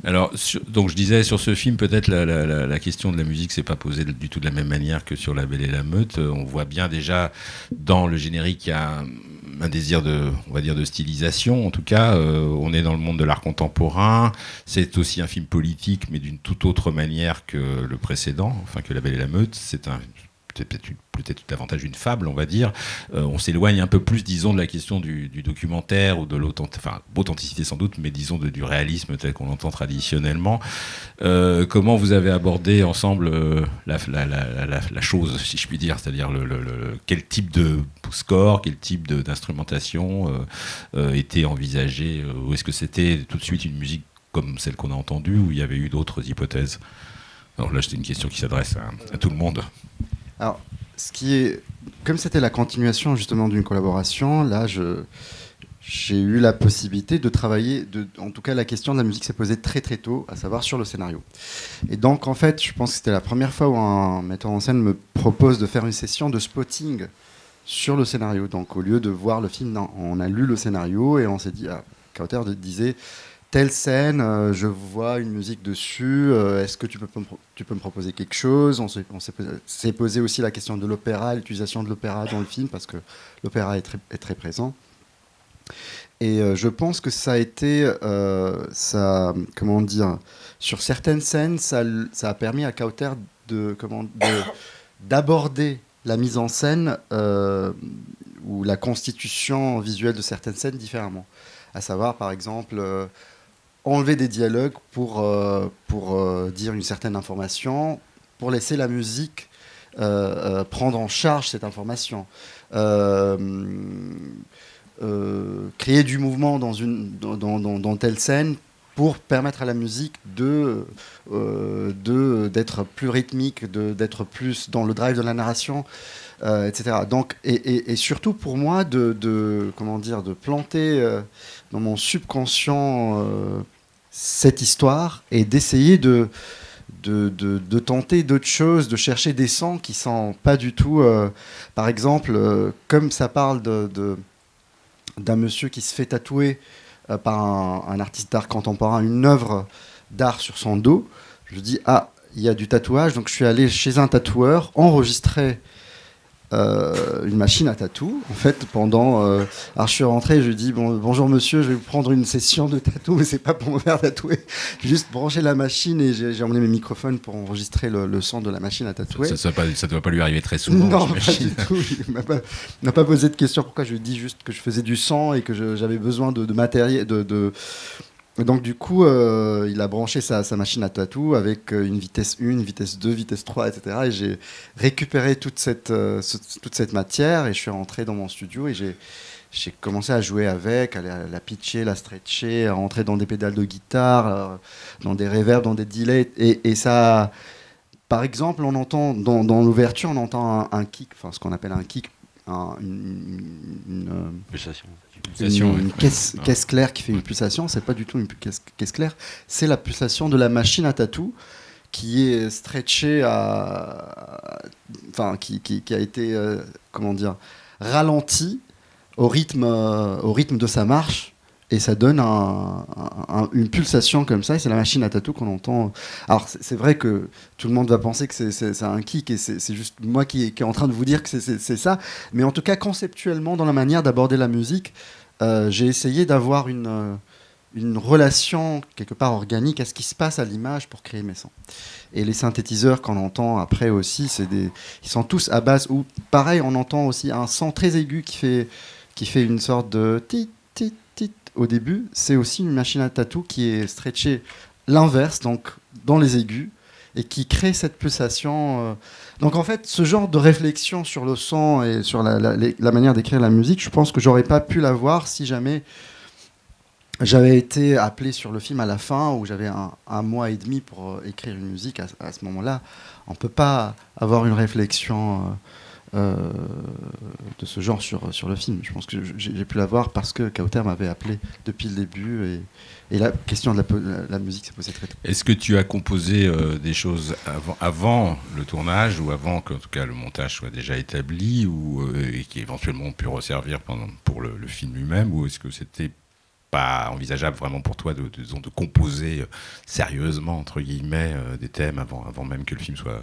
Alors, donc je disais sur ce film, peut-être la question de la musique s'est pas posée du tout de la même manière que sur La Belle et la Meute. On voit bien déjà dans le générique qu'il y a un désir de stylisation. En tout cas, on est dans le monde de l'art contemporain. C'est aussi un film politique, mais d'une toute autre manière que le précédent, que La Belle et la Meute. C'est peut-être davantage une fable, on va dire. On s'éloigne un peu plus, disons, de la question du documentaire ou de l'authenticité sans doute, mais disons du réalisme tel qu'on l'entend traditionnellement. Comment vous avez abordé ensemble la chose, si je puis dire, c'est-à-dire quel type de score, quel type d'instrumentation était envisagé, ou est-ce que c'était tout de suite une musique comme celle qu'on a entendue, ou il y avait eu d'autres hypothèses? Alors là, c'est une question qui s'adresse à tout le monde. Alors, comme c'était la continuation justement d'une collaboration, là, j'ai eu la possibilité de travailler, en tout cas la question de la musique s'est posée très très tôt, à savoir sur le scénario. Et donc en fait, je pense que c'était la première fois où un metteur en scène me propose de faire une session de spotting sur le scénario. Donc au lieu de voir le film, on a lu le scénario et on s'est dit, Kauter disait, telle scène, je vois une musique dessus, est-ce que tu peux me proposer quelque chose? On s'est posé aussi la question de l'opéra, l'utilisation de l'opéra dans le film, parce que l'opéra est très présent. Et je pense que ça a été, sur certaines scènes, ça a permis à Kauter d'aborder la mise en scène ou la constitution visuelle de certaines scènes différemment. À savoir, par exemple, enlever des dialogues pour dire une certaine information, pour laisser la musique prendre en charge cette information. Créer du mouvement dans telle scène pour permettre à la musique d'être plus rythmique, d'être plus dans le drive de la narration, etc. Donc, et surtout pour moi de planter dans mon subconscient cette histoire et d'essayer de tenter d'autres choses, de chercher des sons qui sont pas du tout... par exemple, comme ça parle d'un monsieur qui se fait tatouer par un artiste d'art contemporain, une œuvre d'art sur son dos, je dis, il y a du tatouage, donc je suis allé chez un tatoueur, enregistrer une machine à tatou, en fait, alors je suis rentré, je lui dis, bonjour monsieur, je vais vous prendre une session de tatou, mais c'est pas pour me faire tatouer, juste brancher la machine et j'ai emmené mes microphones pour enregistrer le son de la machine à tatouer. Ça doit pas lui arriver très souvent. Non, pas du tout, il m'a pas posé de questions pourquoi, je lui ai dit juste que je faisais du son et que j'avais besoin de matériel, Donc du coup, il a branché sa machine à tatou avec une vitesse 1, vitesse 2, vitesse 3, etc. Et j'ai récupéré toute cette matière et je suis rentré dans mon studio et j'ai commencé à jouer avec, à la pitcher, la stretcher, à rentrer dans des pédales de guitare, dans des reverbs, dans des delays. Et ça, par exemple, on entend dans l'ouverture, on entend un kick, enfin ce qu'on appelle un kick, une caisse claire qui fait une pulsation. C'est pas du tout une caisse claire, c'est la pulsation de la machine à tatou qui est stretchée qui a été ralentie au rythme de sa marche, et ça donne une pulsation comme ça, et c'est la machine à tatou qu'on entend. Alors c'est vrai que tout le monde va penser que c'est un kick, et c'est juste moi qui est en train de vous dire que c'est ça, mais en tout cas conceptuellement, dans la manière d'aborder la musique, j'ai essayé d'avoir une relation quelque part organique à ce qui se passe à l'image pour créer mes sons. Et les synthétiseurs qu'on entend après aussi, ils sont tous à base, ou pareil, on entend aussi un son très aigu qui fait une sorte de tit tit tit au début. C'est aussi une machine à tatou qui est stretchée l'inverse, donc dans les aigus, et qui crée cette pulsation. Donc en fait, ce genre de réflexion sur le son et sur la manière d'écrire la musique, je pense que j'aurais pas pu l'avoir si jamais j'avais été appelé sur le film à la fin, où j'avais un mois et demi pour écrire une musique. À ce moment-là, on peut pas avoir une réflexion de ce genre sur le film. Je pense que j'ai pu l'avoir parce que Kauter m'avait appelé depuis le début, et la question de la musique s'est posée très tôt. Est-ce que tu as composé des choses avant le tournage, ou avant qu'en tout cas le montage soit déjà établi, et qui éventuellement ont pu resservir pour le film lui-même, ou est-ce que c'était pas envisageable vraiment pour toi de composer sérieusement, entre guillemets, des thèmes avant même que le film soit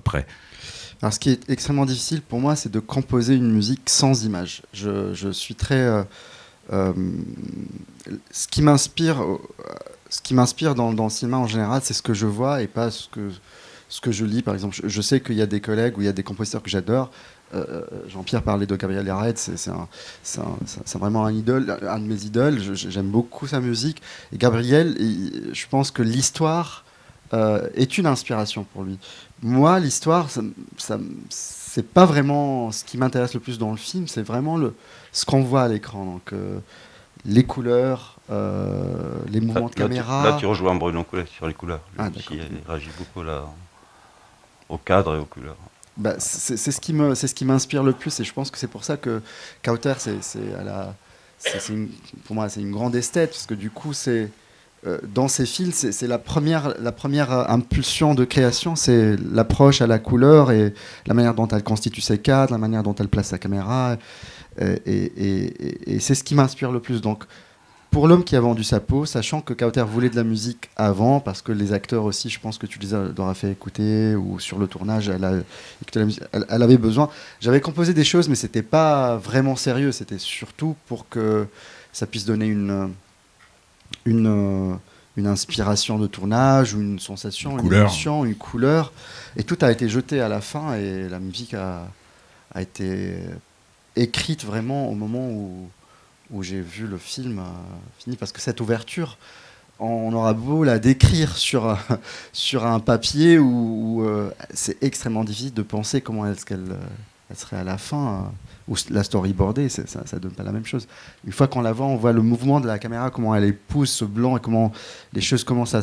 prêt? Alors, ce qui est extrêmement difficile pour moi, c'est de composer une musique sans image. Je suis très... ce qui m'inspire dans le cinéma en général, c'est ce que je vois et pas ce ce que je lis. Par exemple, je sais qu'il y a des collègues ou il y a des compositeurs que j'adore. Jean-Pierre parlait de Gabriel Yared, c'est vraiment un de mes idoles. J'aime beaucoup sa musique. Et Gabriel, je pense que l'histoire est une inspiration pour lui. Moi, l'histoire, c'est pas vraiment ce qui m'intéresse le plus dans le film, c'est vraiment ce qu'on voit à l'écran. Donc, les couleurs, les mouvements de caméra. Là, tu rejoins Bruno Coulet sur les couleurs. Lui aussi, il réagit beaucoup là, au cadre et aux couleurs. Bah, c'est ce qui m'inspire le plus, et je pense que c'est pour ça que Kauter, pour moi, c'est une grande esthète, parce que du coup, dans ses films, c'est la première impulsion de création, c'est l'approche à la couleur et la manière dont elle constitue ses cadres, la manière dont elle place sa caméra, et c'est ce qui m'inspire le plus. Donc, pour L'homme qui a vendu sa peau, sachant que Kauter voulait de la musique avant, parce que les acteurs aussi, je pense que tu les auras fait écouter, ou sur le tournage, elle avait besoin. J'avais composé des choses, mais c'était pas vraiment sérieux, c'était surtout pour que ça puisse donner une inspiration de tournage, ou une sensation, une émotion, une couleur. Et tout a été jeté à la fin, et la musique a été écrite vraiment au moment où j'ai vu le film fini, parce que cette ouverture, on aura beau la décrire sur un papier où c'est extrêmement difficile de penser comment elle serait à la fin, ou la storyboarder, ça donne pas la même chose. Une fois qu'on la voit, on voit le mouvement de la caméra, comment elle épouse ce blanc, et comment les choses commencent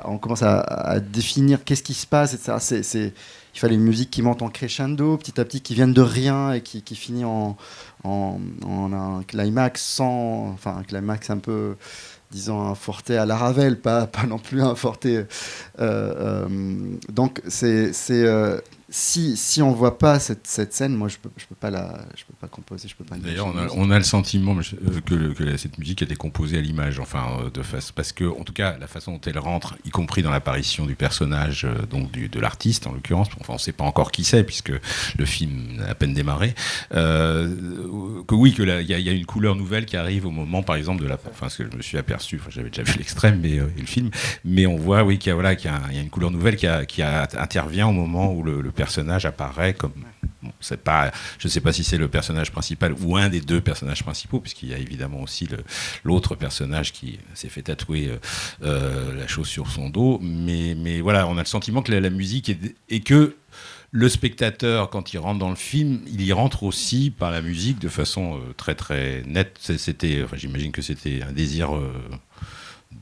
on commence à définir qu'est-ce qui se passe, etc. Il fallait une musique qui monte en crescendo, petit à petit, qui vienne de rien et qui finit en un climax un climax un peu, disons, un forté à la Ravel, pas non plus un forté. Donc si on voit pas cette scène, moi je peux pas composer, je peux pas. D'ailleurs, on a le sentiment que cette musique a été composée à l'image, parce que, en tout cas, la façon dont elle rentre, y compris dans l'apparition du personnage, donc de l'artiste en l'occurrence, on ne sait pas encore qui c'est puisque le film a à peine démarré, qu'il y a une couleur nouvelle qui arrive au moment, par exemple, ce que je me suis aperçu, j'avais déjà vu l'extrême et le film, mais on voit, qu'il y a une couleur nouvelle qui intervient au moment où le personnage apparaît comme... Bon, je ne sais pas si c'est le personnage principal ou un des deux personnages principaux, puisqu'il y a évidemment aussi l'autre personnage qui s'est fait tatouer la chose sur son dos. Mais voilà, on a le sentiment que la musique et que le spectateur, quand il rentre dans le film, il y rentre aussi par la musique de façon très très nette. J'imagine que c'était un désir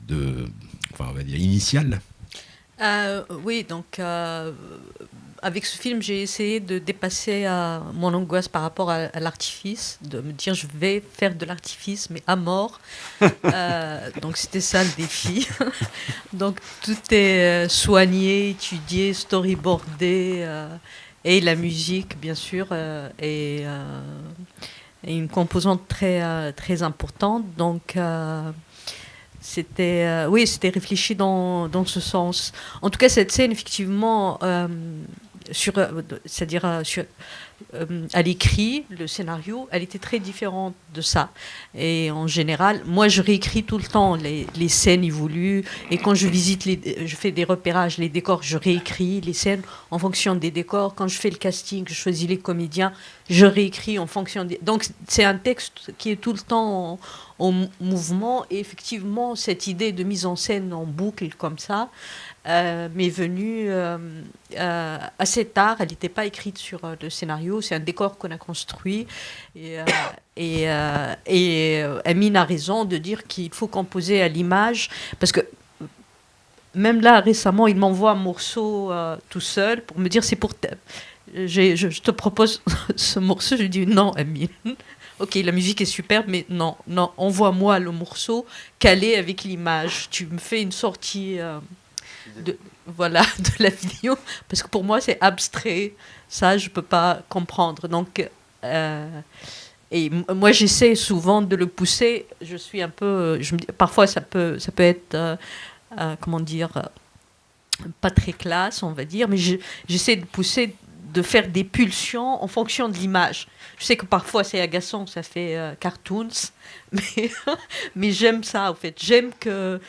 on va dire initial. Oui, donc avec ce film, j'ai essayé de dépasser mon angoisse par rapport à l'artifice, de me dire je vais faire de l'artifice, mais à mort. Donc c'était ça le défi. Donc tout est soigné, étudié, storyboardé, et la musique, bien sûr, est une composante très, très importante. Donc c'était réfléchi dans ce sens. En tout cas, cette scène, effectivement, à l'écrit, le scénario, elle était très différente de ça. Et en général, moi, je réécris tout le temps les scènes évoluent. Et quand je je fais des repérages, les décors, je réécris les scènes en fonction des décors. Quand je fais le casting, je choisis les comédiens, je réécris en fonction des... Donc, c'est un texte qui est tout le temps en mouvement. Et effectivement, cette idée de mise en scène en boucle comme ça, m'est venue assez tard. Elle n'était pas écrite sur le scénario. C'est un décor qu'on a construit. Et Amine a raison de dire qu'il faut composer à l'image. Parce que même là, récemment, il m'envoie un morceau tout seul pour me dire c'est pour... Je te propose ce morceau. Je lui dis non, Amine. Ok, la musique est superbe, mais non, envoie-moi le morceau calé avec l'image. Tu me fais une sortie... de la vidéo, parce que pour moi c'est abstrait, ça je peux pas comprendre. Donc et moi j'essaie souvent de le pousser. Je suis un peu, parfois ça peut être comment dire, pas très classe, on va dire, mais j'essaie de pousser, de faire des pulsions en fonction de l'image. Je sais que parfois c'est agaçant, ça fait cartoons, mais j'aime ça en fait. J'aime que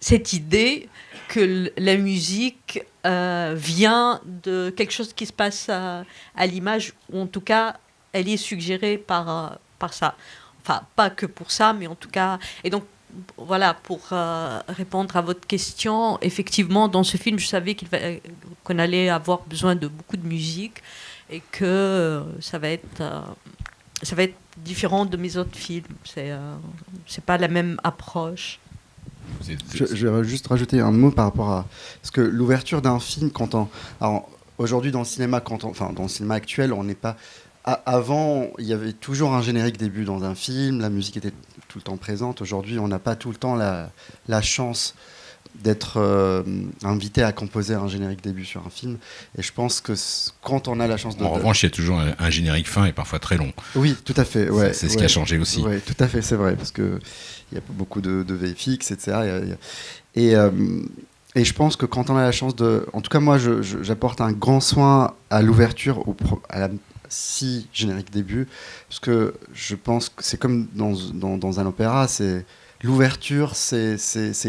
cette idée que la musique vient de quelque chose qui se passe à l'image, ou en tout cas, elle est suggérée par ça. Enfin, pas que pour ça, mais en tout cas... Et donc, voilà, pour répondre à votre question, effectivement, dans ce film, je savais qu'on allait avoir besoin de beaucoup de musique et que ça va être différent de mes autres films. C'est pas la même approche. Je vais juste rajouter un mot par rapport à... Parce que l'ouverture d'un film, alors, aujourd'hui, dans le cinéma, dans le cinéma actuel, on n'est pas... Avant, il y avait toujours un générique début dans un film, la musique était tout le temps présente. Aujourd'hui, on n'a pas tout le temps la chance d'être invité à composer un générique début sur un film. Et je pense que quand on a la chance de... En revanche, il y a toujours un générique fin et parfois très long. Oui, tout à fait. Ouais, c'est ce qui a changé aussi. Oui, tout à fait, c'est vrai, parce qu'il y a beaucoup de VFX, etc. Et je pense que quand on a la chance de... En tout cas, moi, j'apporte un grand soin à l'ouverture, à la générique début, parce que je pense que c'est comme dans un opéra, c'est l'ouverture, c'est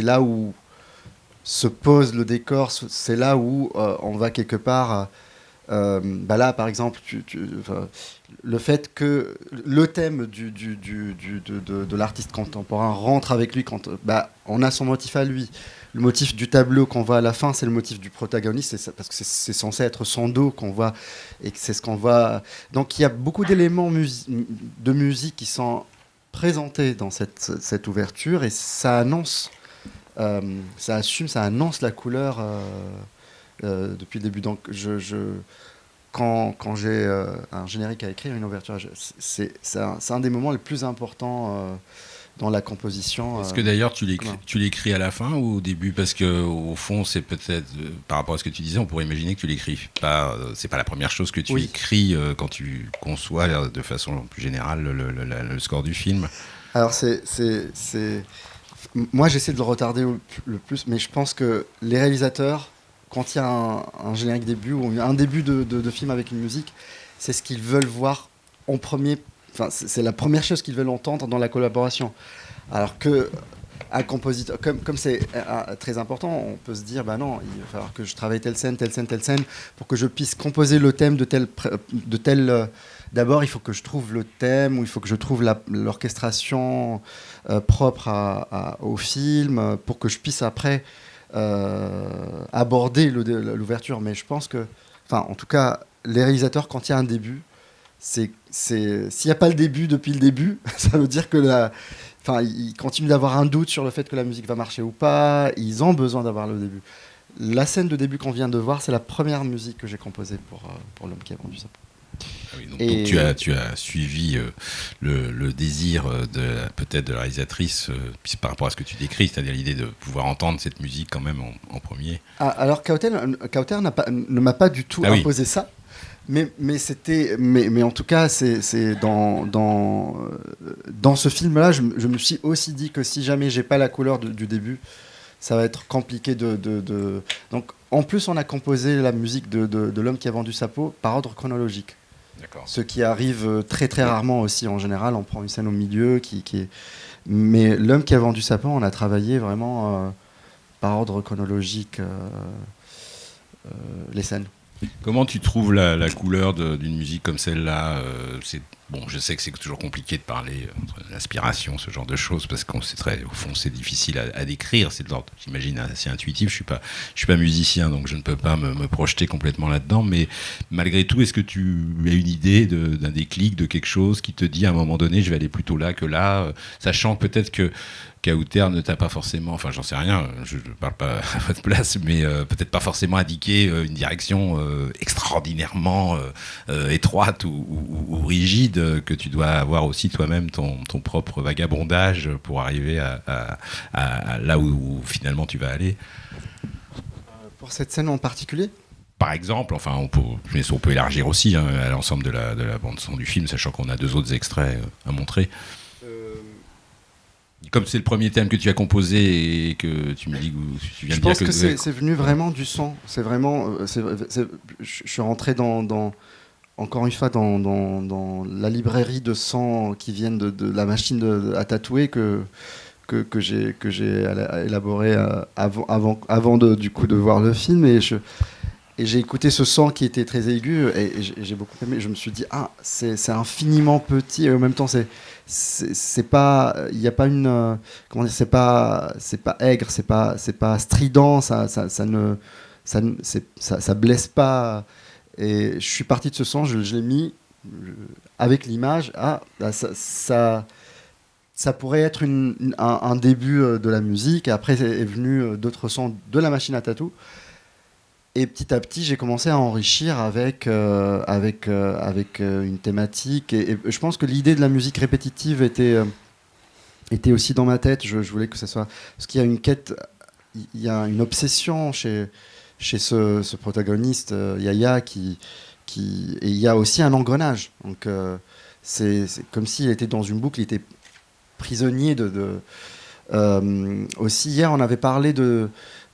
là où se pose le décor, c'est là où on va quelque part... là, par exemple, le fait que le thème de l'artiste contemporain rentre avec lui, quand on a son motif à lui. Le motif du tableau qu'on voit à la fin, c'est le motif du protagoniste, parce que c'est censé être son dos qu'on voit, et que c'est ce qu'on voit. Donc il y a beaucoup d'éléments de musique qui sont présentés dans cette ouverture, et ça annonce, ça annonce la couleur depuis le début. Donc quand j'ai un générique à écrire, une ouverture, c'est un des moments les plus importants dans la composition. Est-ce que d'ailleurs tu l'écris à la fin ou au début? Parce que au fond, c'est peut-être par rapport à ce que tu disais, on pourrait imaginer que tu l'écris pas. C'est pas la première chose que tu écris quand tu conçois de façon plus générale le score du film. Alors moi j'essaie de le retarder le plus, mais je pense que les réalisateurs, quand il y a un générique début ou un début de film avec une musique, c'est ce qu'ils veulent voir en premier. Enfin, c'est la première chose qu'ils veulent entendre dans la collaboration. Alors que un compositeur, comme c'est très important, on peut se dire, non, il va falloir que je travaille telle scène, pour que je puisse composer le thème de tel. D'abord, il faut que je trouve le thème, ou il faut que je trouve l'orchestration propre au film, pour que je puisse après aborder l'ouverture. Mais je pense que, en tout cas, les réalisateurs, quand il y a un début, s'il n'y a pas le début depuis le début, ça veut dire que ils continuent d'avoir un doute sur le fait que la musique va marcher ou pas. Ils ont besoin d'avoir le début. La scène de début qu'on vient de voir, c'est la première musique que j'ai composée pour L'homme qui a vendu ça. Ah oui, donc tu as suivi le désir peut-être de la réalisatrice par rapport à ce que tu décris, c'est-à-dire l'idée de pouvoir entendre cette musique quand même en premier. Alors Kauter ne m'a pas du tout imposé ça. Mais en tout cas, c'est dans ce film-là, je me suis aussi dit que si jamais j'ai pas la couleur du début, ça va être compliqué Donc, en plus, on a composé la musique de L'homme qui a vendu sa peau par ordre chronologique. D'accord. Ce qui arrive très très rarement aussi. En général, on prend une scène au milieu qui est... Mais L'homme qui a vendu sa peau, on a travaillé vraiment par ordre chronologique les scènes. Comment tu trouves la couleur d'une musique comme celle-là? Je sais que c'est toujours compliqué de parler entre l'inspiration, ce genre de choses, parce qu'au fond, c'est difficile à décrire. C'est de l'ordre, j'imagine, assez intuitif. Je suis pas musicien, donc je ne peux pas me projeter complètement là-dedans. Mais malgré tout, est-ce que tu as une idée d'un déclic, de quelque chose qui te dit à un moment donné, je vais aller plutôt là que là, sachant peut-être que Kauter ne t'a pas forcément, enfin j'en sais rien, je ne parle pas à votre place, mais peut-être pas forcément indiqué une direction extraordinairement étroite ou rigide, que tu dois avoir aussi toi-même ton propre vagabondage pour arriver à là où finalement tu vas aller. Pour cette scène en particulier ? Par exemple, enfin on peut élargir aussi à l'ensemble de la bande-son du film, sachant qu'on a 2 autres extraits à montrer. Comme c'est le premier thème que tu as composé et que tu me dis que tu viens de dire que... Je pense que c'est venu vraiment du son. C'est vraiment... je suis rentré encore une fois dans la librairie de sons qui viennent de la machine à tatouer que que j'ai élaboré avant de voir le film, et j'ai écouté ce son qui était très aigu, et j'ai beaucoup aimé. Je me suis dit, c'est infiniment petit, et en même temps c'est pas, il y a pas une, comment dire, c'est pas aigre, c'est pas strident, ça blesse pas. Et je suis parti de ce son, je l'ai mis avec l'image. Ça pourrait être un début de la musique. Et après est venu d'autres sons de la machine à tatou. Et petit à petit, j'ai commencé à enrichir avec une thématique. Et je pense que l'idée de la musique répétitive était aussi dans ma tête. Je voulais que ça soit... Parce qu'il y a une quête, il y a une obsession chez ce protagoniste, Yaya, et il y a aussi un engrenage. Donc c'est comme s'il était dans une boucle, il était prisonnier aussi, hier, on avait parlé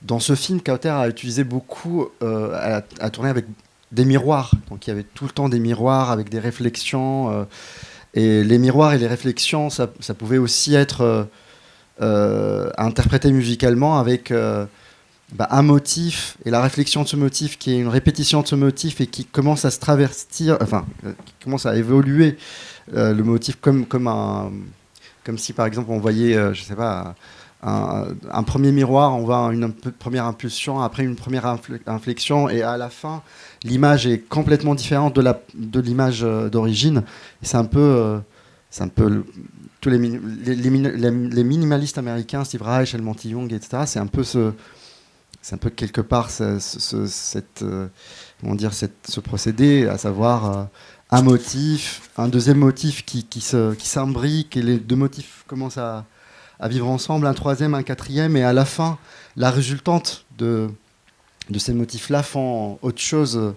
dans ce film, Kauter a utilisé beaucoup, a tourné avec des miroirs. Donc il y avait tout le temps des miroirs avec des réflexions. Et les miroirs et les réflexions, ça pouvait aussi être interprété musicalement avec un motif, et la réflexion de ce motif qui est une répétition de ce motif et qui commence à se travestir, qui commence à évoluer le motif comme si par exemple on voyait, je sais pas, un premier miroir, on voit une première impulsion, après une première inflexion, et à la fin, l'image est complètement différente de l'image d'origine. Et c'est un peu tous les minimalistes américains, Steve Reich, Monty Young, etc. C'est un peu quelque part ce procédé, à savoir un motif, un deuxième motif qui s'imbrique, et les deux motifs commencent à vivre ensemble, un troisième, un quatrième, et à la fin, la résultante de ces motifs-là font autre chose.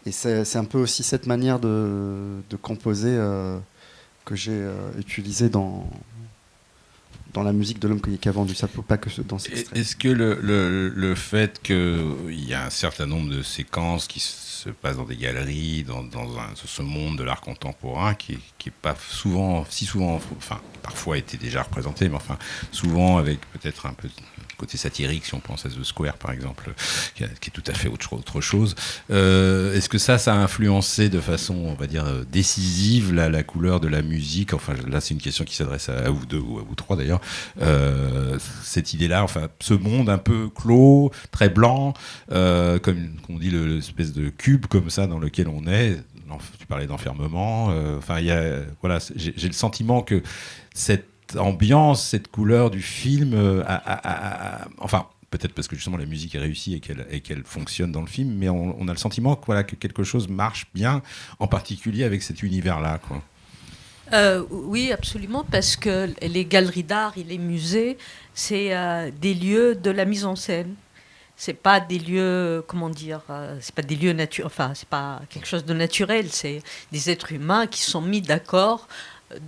Et c'est un peu aussi cette manière de composer que j'ai utilisée dans la musique de l'homme qui a vendu ça, pas que dans cet extrait. Est-ce que le fait qu'il y a un certain nombre de séquences qui se passent dans des galeries, dans ce monde de l'art contemporain qui est pas souvent, enfin parfois était déjà représenté, mais enfin souvent avec peut-être un peu côté satirique, si on pense à The Square par exemple, qui est tout à fait autre chose. Est-ce que ça a influencé de façon, on va dire, décisive la couleur de la musique? Enfin là c'est une question qui s'adresse à vous deux ou à vous trois d'ailleurs. Cette idée-là, enfin ce monde un peu clos, très blanc, comme on dit, l'espèce de cube comme ça dans lequel on est. Tu parlais d'enfermement. Enfin voilà, j'ai le sentiment que cette ambiance, cette couleur du film, enfin peut-être parce que justement la musique est réussie et qu'elle fonctionne dans le film, mais on a le sentiment que quelque chose marche bien, en particulier avec cet univers-là, quoi. Oui, absolument, parce que les galeries d'art et les musées, c'est des lieux de la mise en scène. C'est pas des lieux, comment dire, c'est pas des lieux naturels, enfin, c'est pas quelque chose de naturel, c'est des êtres humains qui sont mis d'accord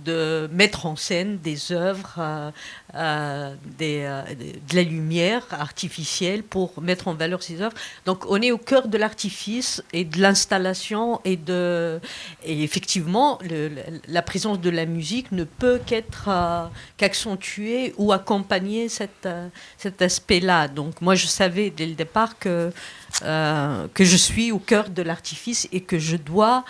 de mettre en scène des œuvres, de la lumière artificielle pour mettre en valeur ces œuvres. Donc on est au cœur de l'artifice et de l'installation, et effectivement la présence de la musique ne peut qu'accentuer ou accompagner cet aspect-là. Donc moi je savais dès le départ que je suis au cœur de l'artifice et que je dois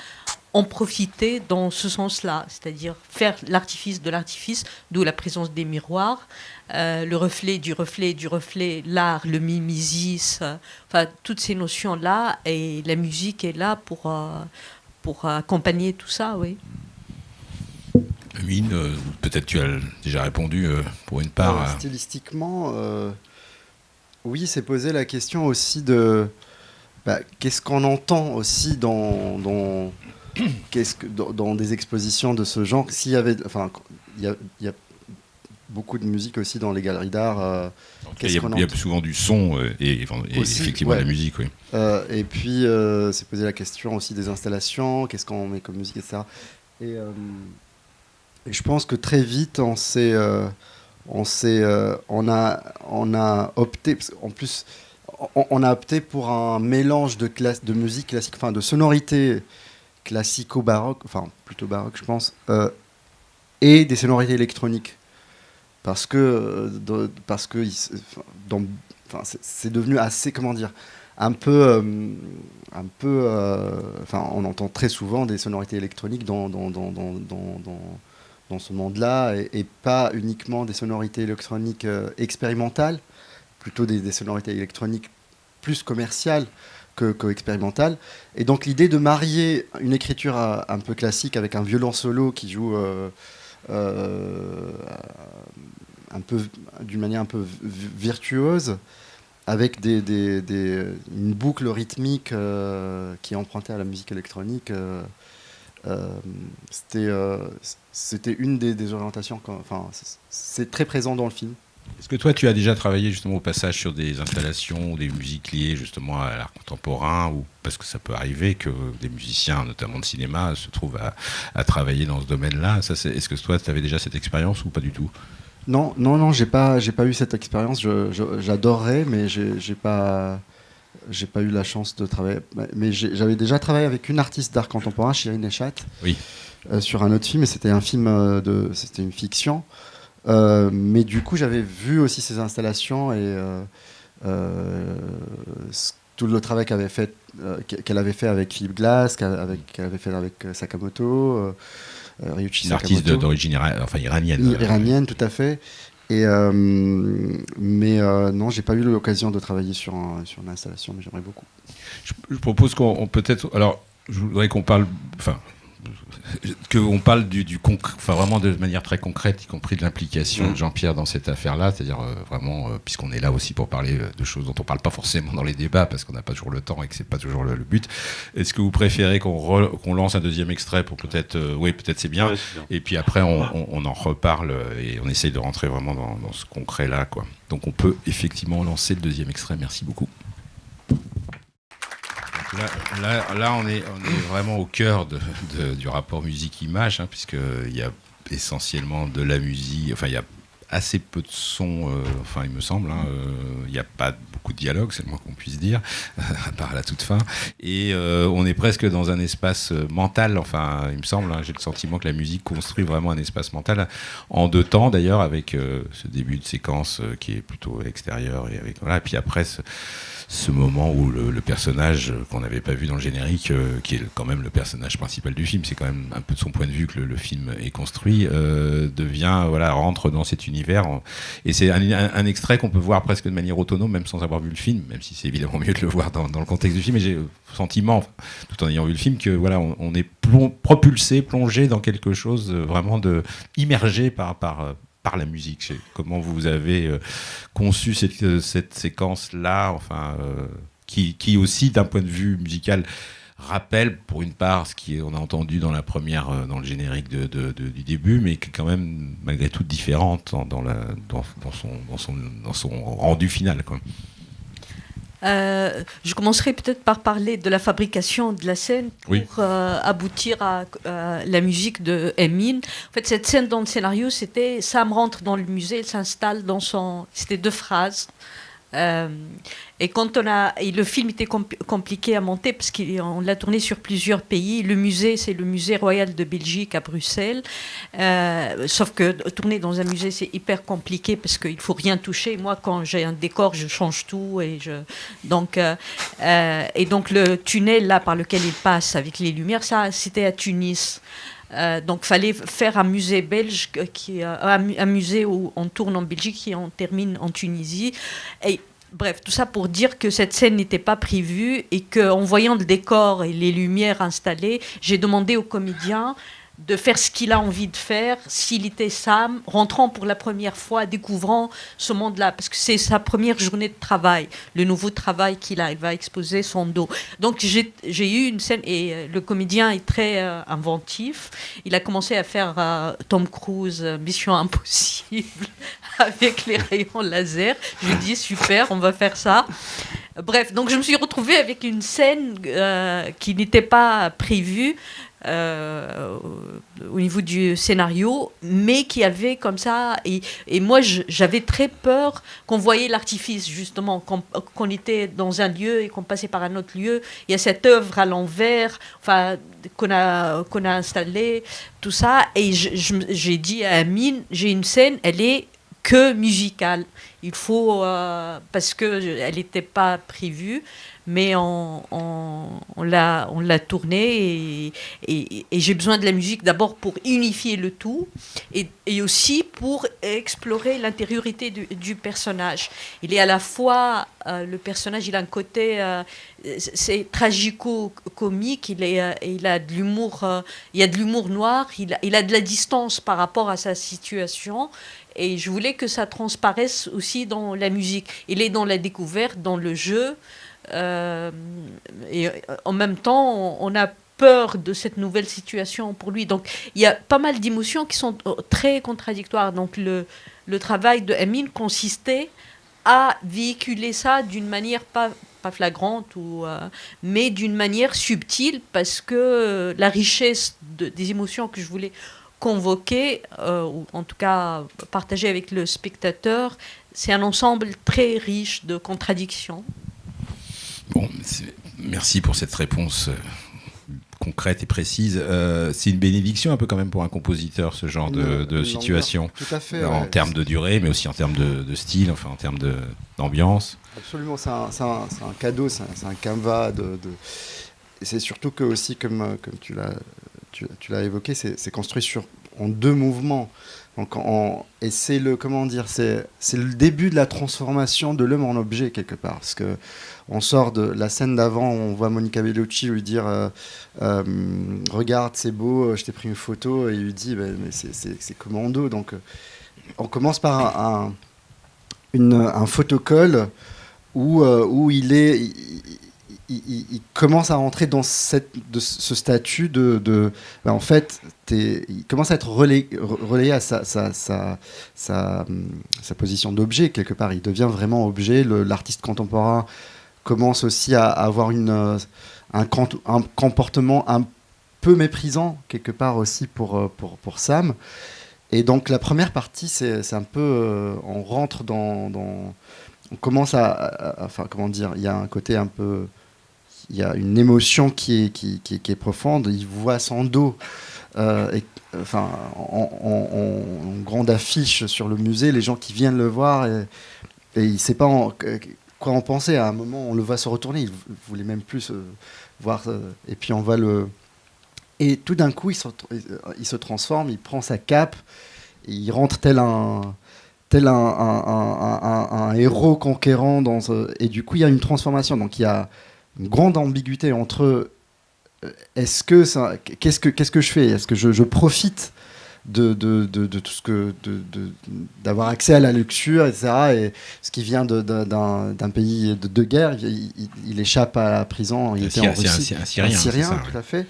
en profiter dans ce sens-là, c'est-à-dire faire l'artifice de l'artifice, d'où la présence des miroirs, le reflet du reflet, l'art, le mimésis, enfin toutes ces notions-là, et la musique est là pour accompagner tout ça, oui. Amine, peut-être tu as déjà répondu pour une part. Stylistiquement, oui, c'est poser la question aussi de qu'est-ce qu'on entend aussi dans des expositions de ce genre. S'il y avait, enfin, il y a beaucoup de musique aussi dans les galeries d'art. Il y a souvent du son et aussi, effectivement la musique, oui. Et puis, c'est poser la question aussi des installations, qu'est-ce qu'on met comme musique, etc. Et je pense que très vite, on a opté, en plus, on a opté pour un mélange de musique classique, enfin de sonorités classico-baroque, enfin plutôt baroque je pense, et des sonorités électroniques. parce que c'est devenu assez, comment dire, un peu, on entend très souvent des sonorités électroniques dans ce monde-là, et pas uniquement des sonorités électroniques expérimentales, plutôt des sonorités électroniques plus commerciales que expérimentales. Et donc l'idée de marier une écriture un peu classique avec un violon solo qui joue d'une manière un peu virtuose, avec une boucle rythmique qui est empruntée à la musique électronique, c'était une des orientations. C'est très présent dans le film. Est-ce que toi, tu as déjà travaillé justement au passage sur des installations ou des musiques liées justement à l'art contemporain, ou parce que ça peut arriver que des musiciens, notamment de cinéma, se trouvent à travailler dans ce domaine-là. Est-ce que toi, tu avais déjà cette expérience ou pas du tout ? Non, j'ai pas eu cette expérience. J'adorerais, mais j'ai pas eu la chance de travailler. Mais j'avais déjà travaillé avec une artiste d'art contemporain, Shirin Eshat, oui. Sur un autre film, et c'était un film c'était une fiction. Mais du coup, j'avais vu aussi ces installations et tout le travail qu'elle avait fait avec Philippe Glass, qu'elle avait fait avec Sakamoto, Ryuichi Une Sakamoto. artiste d'origine iranienne. Iranienne, tout à fait. Et, non, j'ai pas eu l'occasion de travailler sur une installation, mais j'aimerais beaucoup. Je propose qu'on peut-être... Alors, je voudrais qu'on parle... qu'on parle vraiment de manière très concrète, y compris de l'implication de Jean-Pierre dans cette affaire-là, c'est-à-dire vraiment, puisqu'on est là aussi pour parler de choses dont on ne parle pas forcément dans les débats, parce qu'on n'a pas toujours le temps et que ce n'est pas toujours le but. Est-ce que vous préférez qu'on lance un deuxième extrait pour peut-être... oui, peut-être c'est bien. Ouais, c'est bien. Et puis après, on en reparle et on essaye de rentrer vraiment dans ce concret-là, quoi. Donc on peut effectivement lancer le deuxième extrait. Merci beaucoup. Là, on est vraiment au cœur du rapport musique-image, hein, puisqu'il y a essentiellement de la musique, enfin il y a assez peu de sons, il me semble, hein, il n'y a pas beaucoup de dialogue, c'est le moins qu'on puisse dire, à part à la toute fin, et on est presque dans un espace mental, enfin il me semble, hein, j'ai le sentiment que la musique construit vraiment un espace mental, en deux temps d'ailleurs, avec ce début de séquence qui est plutôt extérieur, et puis après ce moment où le personnage qu'on n'avait pas vu dans le générique, qui est quand même le personnage principal du film, c'est quand même un peu de son point de vue que le film est construit, rentre dans cet univers. Et c'est un extrait qu'on peut voir presque de manière autonome, même sans avoir vu le film, même si c'est évidemment mieux de le voir dans le contexte du film. Et j'ai le sentiment, tout en ayant vu le film, que voilà, on est propulsé, plongé dans quelque chose vraiment immergé par la musique. Comment vous avez conçu cette séquence-là, qui aussi, d'un point de vue musical, rappelle pour une part ce qu'on a entendu dans la première, dans le générique du début, mais qui est quand même malgré tout différente dans son rendu final, quoi. Je commencerai peut-être par parler de la fabrication de la scène pour aboutir à la musique de Emin. En fait, cette scène dans le scénario, c'était Sam rentre dans le musée, il s'installe dans son... C'était 2 phrases. Et le film était compliqué à monter parce qu'on l'a tourné sur plusieurs pays. Le musée, c'est le musée royal de Belgique à Bruxelles. Sauf que tourner dans un musée, c'est hyper compliqué parce qu'il ne faut rien toucher. Moi, quand j'ai un décor, je change tout. Donc le tunnel là par lequel il passe avec les lumières, ça, c'était à Tunis. Donc, il fallait faire un musée belge, un musée où on tourne en Belgique et on termine en Tunisie. Et bref, tout ça pour dire que cette scène n'était pas prévue et qu'en voyant le décor et les lumières installées, j'ai demandé au comédien de faire ce qu'il a envie de faire, s'il était Sam, rentrant pour la première fois, découvrant ce monde-là, parce que c'est sa première journée de travail, le nouveau travail qu'il a, il va exposer son dos. Donc j'ai eu une scène, et le comédien est très inventif, il a commencé à faire Tom Cruise, Mission Impossible, avec les rayons laser, je lui ai dit super, on va faire ça. Bref, donc je me suis retrouvée avec une scène qui n'était pas prévue, au niveau du scénario, mais qui avait comme ça, et moi j'avais très peur qu'on voyait l'artifice, justement, qu'on était dans un lieu et qu'on passait par un autre lieu. Il y a cette œuvre à l'envers, qu'on a installée, tout ça, et j'ai dit à Amine, j'ai une scène, elle est que musicale. Il faut, parce qu'elle n'était pas prévue, mais on l'a tournée et j'ai besoin de la musique d'abord pour unifier le tout et aussi pour explorer l'intériorité du personnage. Il est à la fois, le personnage, il a un côté, c'est tragico-comique, il a de l'humour, il y a de l'humour noir, il a de la distance par rapport à sa situation. Et je voulais que ça transparaisse aussi dans la musique. Il est dans la découverte, dans le jeu. Et en même temps, on a peur de cette nouvelle situation pour lui. Donc, il y a pas mal d'émotions qui sont très contradictoires. Donc, le travail de Amine consistait à véhiculer ça d'une manière pas flagrante, mais d'une manière subtile, parce que la richesse des émotions que je voulais convoquer, ou en tout cas partager avec le spectateur, c'est un ensemble très riche de contradictions. Bon, merci pour cette réponse concrète et précise. C'est une bénédiction un peu quand même pour un compositeur, ce genre de situation. Tout à fait. En termes de durée, mais aussi en termes de style, enfin en termes d'ambiance. Absolument, c'est un cadeau, c'est un canevas Et c'est surtout que aussi, comme tu l'as évoqué, c'est construit en 2 mouvements. Donc et c'est le début de la transformation de l'homme en objet quelque part, parce que on sort de la scène d'avant, on voit Monica Bellucci lui dire regarde, c'est beau, je t'ai pris une photo, et il lui dit mais c'est commando. Donc on commence par un photocall où il commence à rentrer dans ce statut en fait, il commence à être relayé à sa position d'objet quelque part. Il devient vraiment objet. L'artiste contemporain commence aussi à avoir un comportement un peu méprisant quelque part aussi pour Sam. Et donc la première partie, c'est un peu, on rentre on commence enfin comment dire, il y a un côté un peu. Il y a une émotion qui est profonde. Il voit son dos en grande affiche sur le musée, les gens qui viennent le voir, et il ne sait pas quoi en penser. À un moment, on le voit se retourner, il ne voulait même plus voir. Et puis on va Et tout d'un coup, il se transforme, il prend sa cape, et il rentre tel un héros conquérant. Et du coup, il y a une transformation. Donc il y a une grande ambiguïté entre qu'est-ce que je fais, est-ce que je profite de tout ce d'avoir accès à la luxure, etc., et ce qui vient d'un pays de guerre. Il échappe à la prison, il était en Russie, un Syrien, ça, tout à fait,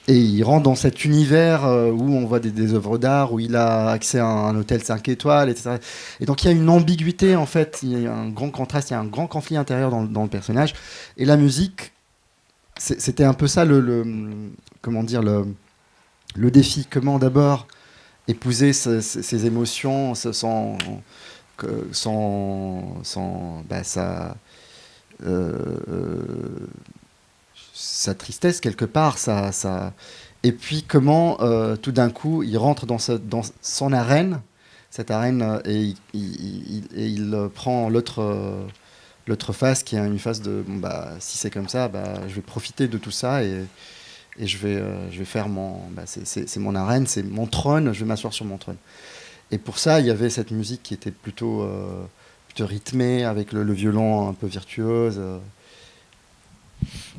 et il rentre dans cet univers où on voit des œuvres d'art, où il a accès à un hôtel 5 étoiles, etc. Et donc il y a une ambiguïté, en fait, il y a un grand contraste, il y a un grand conflit intérieur dans le personnage. Et la musique, c'était un peu ça comment dire, le défi. Comment d'abord épouser ces émotions sans sa tristesse quelque part, et puis comment tout d'un coup il rentre dans son arène, cette arène, et il prend l'autre face, qui est une face de si c'est comme ça, je vais profiter de tout ça, et je vais faire c'est mon arène, c'est mon trône, je vais m'asseoir sur mon trône. Et pour ça, il y avait cette musique qui était plutôt rythmée, avec le violon un peu virtuose.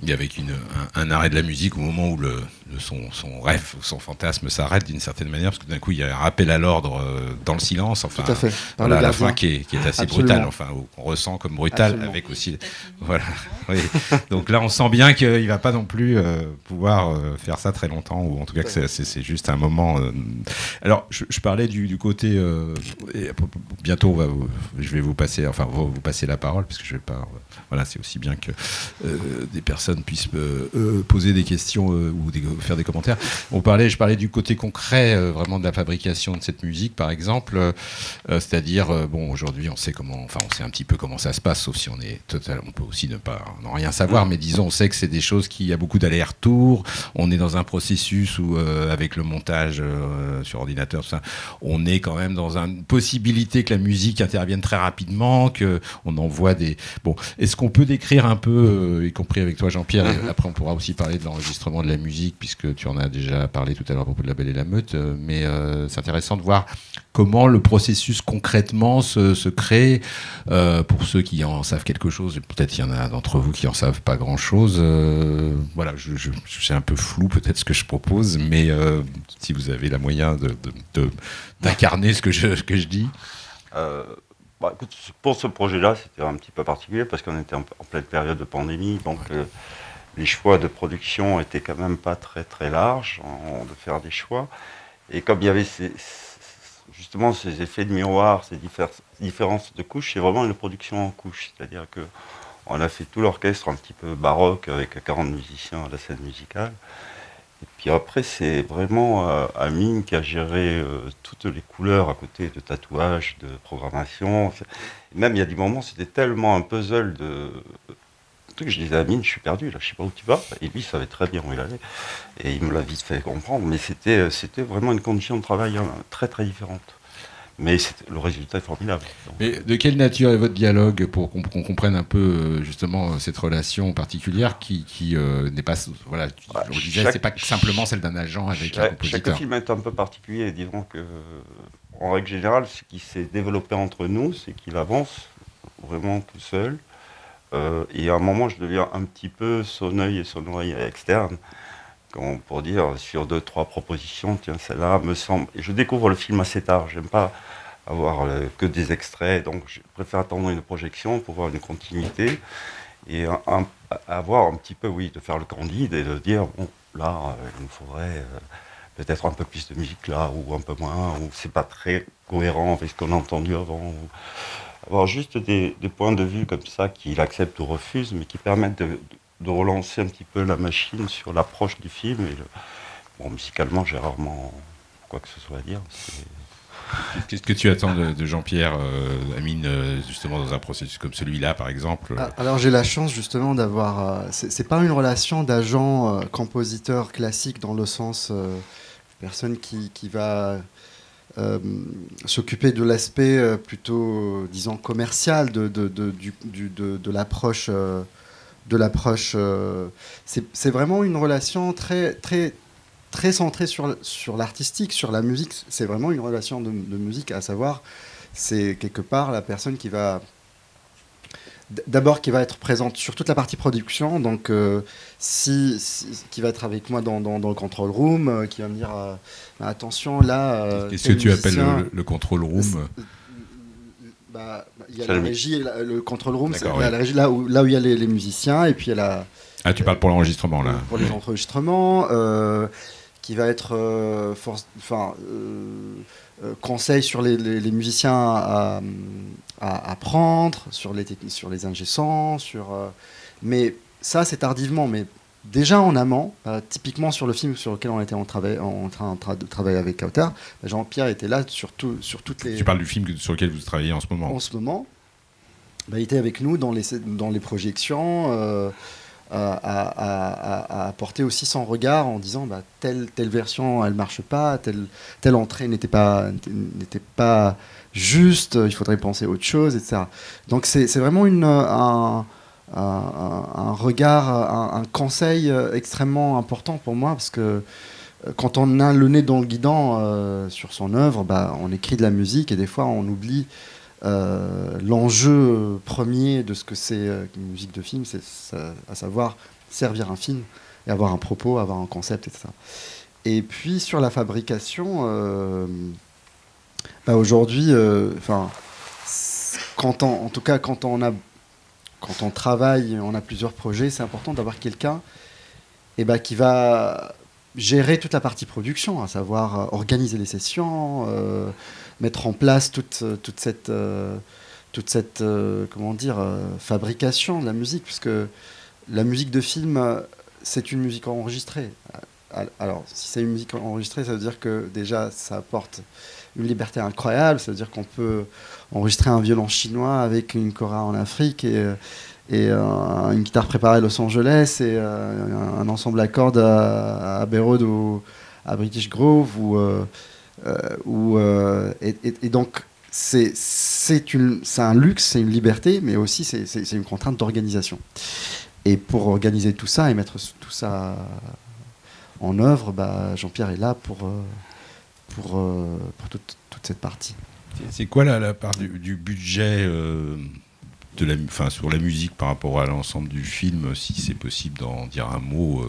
Il y avait un arrêt de la musique au moment où son rêve, son fantasme s'arrête d'une certaine manière, parce que d'un coup il y a un rappel à l'ordre dans le silence, enfin, tout à fait, à la fin qui est assez brutal, enfin, on ressent comme brutal. Absolument. Avec aussi, voilà, oui. Donc là on sent bien qu'il va pas non plus pouvoir faire ça très longtemps, ou en tout cas que c'est juste un moment. Alors je parlais du côté, bientôt je vais vous passer la parole, parce que je vais pas, voilà, c'est aussi bien que des personnes personnes puissent poser des questions ou faire des commentaires. Je parlais du côté concret, vraiment de la fabrication de cette musique, par exemple. C'est-à-dire, bon, aujourd'hui, on sait un petit peu comment ça se passe, sauf si on peut aussi n'en rien savoir, mais disons, on sait que c'est des choses qui a beaucoup d'allers-retours. On est dans un processus où, avec le montage sur ordinateur, tout ça, on est quand même dans une possibilité que la musique intervienne très rapidement, qu'on envoie des... Bon, est-ce qu'on peut décrire un peu, y compris avec toi, Jean-Pierre, et après on pourra aussi parler de l'enregistrement de la musique, puisque tu en as déjà parlé tout à l'heure à propos de La Belle et la Meute, mais c'est intéressant de voir comment le processus concrètement se crée. Pour ceux qui en savent quelque chose, peut-être il y en a d'entre vous qui en savent pas grand-chose. Voilà, c'est un peu flou peut-être ce que je propose, mais si vous avez la moyen d'incarner ce que je dis. Écoute, pour ce projet-là, c'était un petit peu particulier parce qu'on était en pleine période de pandémie, donc les choix de production étaient quand même pas très très larges de faire des choix. Et comme il y avait justement ces effets de miroir, ces différences de couches, c'est vraiment une production en couches. C'est-à-dire qu'on a fait tout l'orchestre un petit peu baroque avec 40 musiciens à la scène musicale. Et puis après, c'est vraiment Amine qui a géré toutes les couleurs à côté de tatouages, de programmation. Même il y a des moments, c'était tellement un puzzle de trucs. Je disais à Amine, je suis perdu, là, je sais pas où tu vas. Et lui, il savait très bien où il allait. Et il me l'a vite fait comprendre. Mais c'était vraiment une condition de travail très très différente. Mais le résultat est formidable. Mais de quelle nature est votre dialogue pour qu'on comprenne un peu justement cette relation particulière qui n'est pas, voilà, je vous disais, c'est pas simplement celle d'un agent avec un compositeur. Chaque film est un peu particulier. Disons que, en règle générale, ce qui s'est développé entre nous, c'est qu'il avance vraiment tout seul. Et à un moment, je deviens un petit peu son œil et son oreille externe. Pour dire sur 2-3 propositions, tiens, celle-là me semble. Et je découvre le film assez tard. J'aime pas avoir que des extraits, donc je préfère attendre une projection pour voir une continuité et avoir un petit peu, de faire le candide et de dire bon, là, il nous faudrait peut-être un peu plus de musique là ou un peu moins, ou c'est pas très cohérent avec ce qu'on a entendu avant. Ou avoir juste des points de vue comme ça qu'il accepte ou refuse, mais qui permettent de relancer un petit peu la machine sur l'approche du film. Et musicalement, j'ai rarement quoi que ce soit à dire. Qu'est-ce que tu attends de Jean-Pierre, Amine, justement dans un processus comme celui-là, par exemple? Alors j'ai la chance justement d'avoir... c'est pas une relation d'agent-compositeur classique dans le sens personne qui va s'occuper de l'aspect plutôt, disons, commercial de l'approche... c'est vraiment une relation très, très, très centrée sur l'artistique, sur la musique. C'est vraiment une relation de musique, à savoir, c'est quelque part la personne qui va... D'abord, qui va être présente sur toute la partie production, donc qui va être avec moi dans le control room, qui va me dire attention, là... Qu'est-ce que tu appelles le control room? Il y a la régie, le control room, c'est la régie là où il y a les musiciens, et puis il y a la... Ah, tu parles pour l'enregistrement, là. Pour les enregistrements, qui va être conseil sur les musiciens à prendre, sur les techniques, sur les ingé-sons, mais ça c'est tardivement, mais déjà en amont, typiquement sur le film sur lequel on était en train de travailler avec Kauter, Jean-Pierre était là sur toutes les... Tu parles du film sur lequel vous travaillez en ce moment? En ce moment, il était avec nous dans les projections, à apporter aussi son regard en disant telle version elle marche pas, telle entrée n'était pas juste, il faudrait penser à autre chose, etc. Donc c'est vraiment un regard, un conseil extrêmement important pour moi, parce que quand on a le nez dans le guidon sur son œuvre, on écrit de la musique et des fois on oublie l'enjeu premier de ce que c'est une musique de film, c'est à savoir servir un film et avoir un propos, avoir un concept, etc. Et puis sur la fabrication, aujourd'hui, quand on travaille, on a plusieurs projets, c'est important d'avoir quelqu'un qui va gérer toute la partie production, à savoir organiser les sessions, mettre en place toute cette fabrication de la musique, puisque la musique de film, c'est une musique enregistrée. Alors, si c'est une musique enregistrée, ça veut dire que déjà, ça apporte une liberté incroyable. Ça veut dire qu'on peut enregistrer un violon chinois avec une kora en Afrique et une guitare préparée à Los Angeles et un ensemble à cordes à Abbey Road ou à British Grove. Et donc, c'est un luxe, c'est une liberté, mais aussi c'est une contrainte d'organisation. Et pour organiser tout ça et mettre tout ça en œuvre, Jean-Pierre est là pour toute cette partie. C'est quoi la part du budget sur la musique par rapport à l'ensemble du film, si c'est possible d'en dire un mot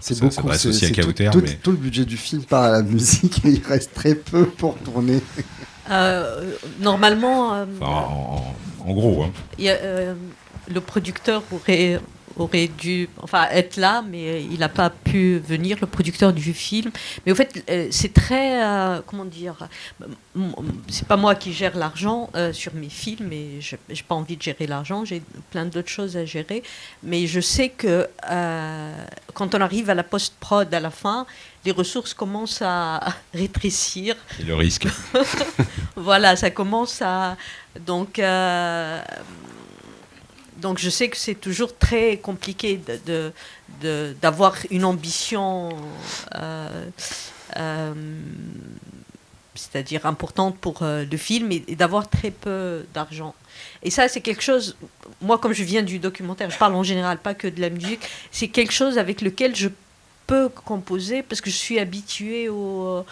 c'est ça beaucoup. s'adresse aussi à Kauter, mais... tout le budget du film part à la musique et il reste très peu pour tourner. Normalement, en gros, hein. Le producteur aurait dû être là, mais il n'a pas pu venir, le producteur du film. Mais au fait, c'est très... comment dire, c'est pas moi qui gère l'argent sur mes films, et j'ai pas envie de gérer l'argent, j'ai plein d'autres choses à gérer. Mais je sais que quand on arrive à la post-prod à la fin, les ressources commencent à rétrécir. Et le risque. Voilà, ça commence à... Donc je sais que c'est toujours très compliqué d'avoir une ambition, c'est-à-dire importante pour le film, et d'avoir très peu d'argent. Et ça, c'est quelque chose, moi comme je viens du documentaire, je parle en général, pas que de la musique, c'est quelque chose avec lequel je peux composer parce que je suis habituée au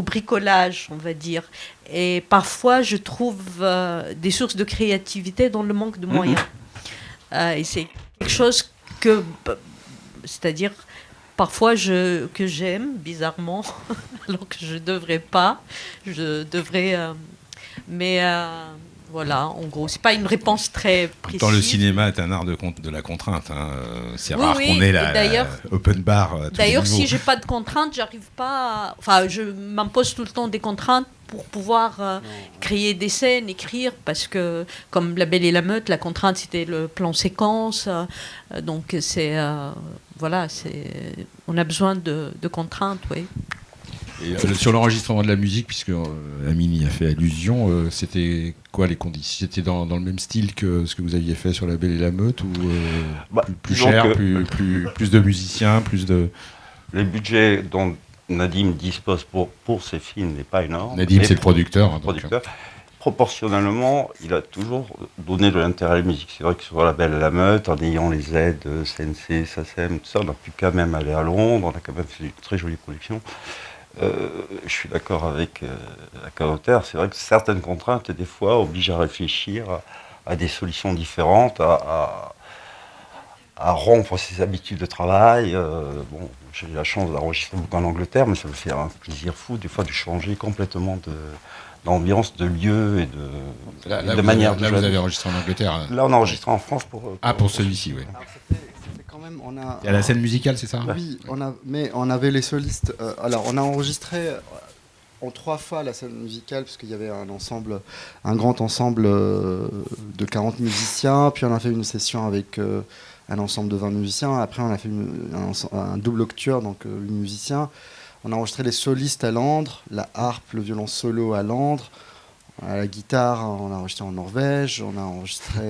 bricolage, on va dire. Et parfois, je trouve des sources de créativité dans le manque de moyens. Et c'est quelque chose que, c'est-à-dire, parfois que j'aime, bizarrement, alors que je ne devrais pas. Je devrais... mais voilà, en gros, c'est pas une réponse très précise. Pourtant, le cinéma est un art de la contrainte. Hein. C'est rare qu'on ait la open bar à tous les D'ailleurs, niveaux. si j'ai pas de contraintes, j'arrive pas... Enfin, je m'impose tout le temps des contraintes pour pouvoir créer des scènes, écrire, parce que, comme La Belle et la Meute, la contrainte, c'était le plan séquence. Donc, c'est... voilà, on a besoin de contraintes, oui. Et sur l'enregistrement de la musique, puisque Amine y a fait allusion, c'était quoi les conditions? C'était dans le même style que ce que vous aviez fait sur La Belle et la Meute, ou plus cher, plus de musiciens, plus de... Les budgets dont Nadim dispose pour ces films n'est pas énorme. Nadim, c'est le producteur. Proportionnellement, il a toujours donné de l'intérêt à la musique. C'est vrai que sur La Belle et la Meute, en ayant les aides CNC, SACEM, tout ça, on n'a pu quand même aller à Londres, on a quand même fait une très jolie production. Je suis d'accord avec la Kauter, c'est vrai que certaines contraintes, des fois, obligent à réfléchir à des solutions différentes, à rompre ses habitudes de travail. Bon, j'ai eu la chance d'enregistrer beaucoup en Angleterre, mais ça me fait un plaisir fou, des fois, de changer complètement d'ambiance, de lieu et de manière de jouer. Là, vous avez enregistré en Angleterre. Là, on a enregistré en France pour celui-ci, oui. Quand même, il y a la scène musicale, c'est ça? Oui, mais on avait les solistes. Alors, on a enregistré en 3 fois la scène musicale, parce qu'il y avait un grand ensemble de 40 musiciens. Puis on a fait une session avec un ensemble de 20 musiciens. Après, on a fait un double octuor, donc 8 musiciens. On a enregistré les solistes à Londres, la harpe, le violon solo à Londres, la guitare, on a enregistré en Norvège, on a enregistré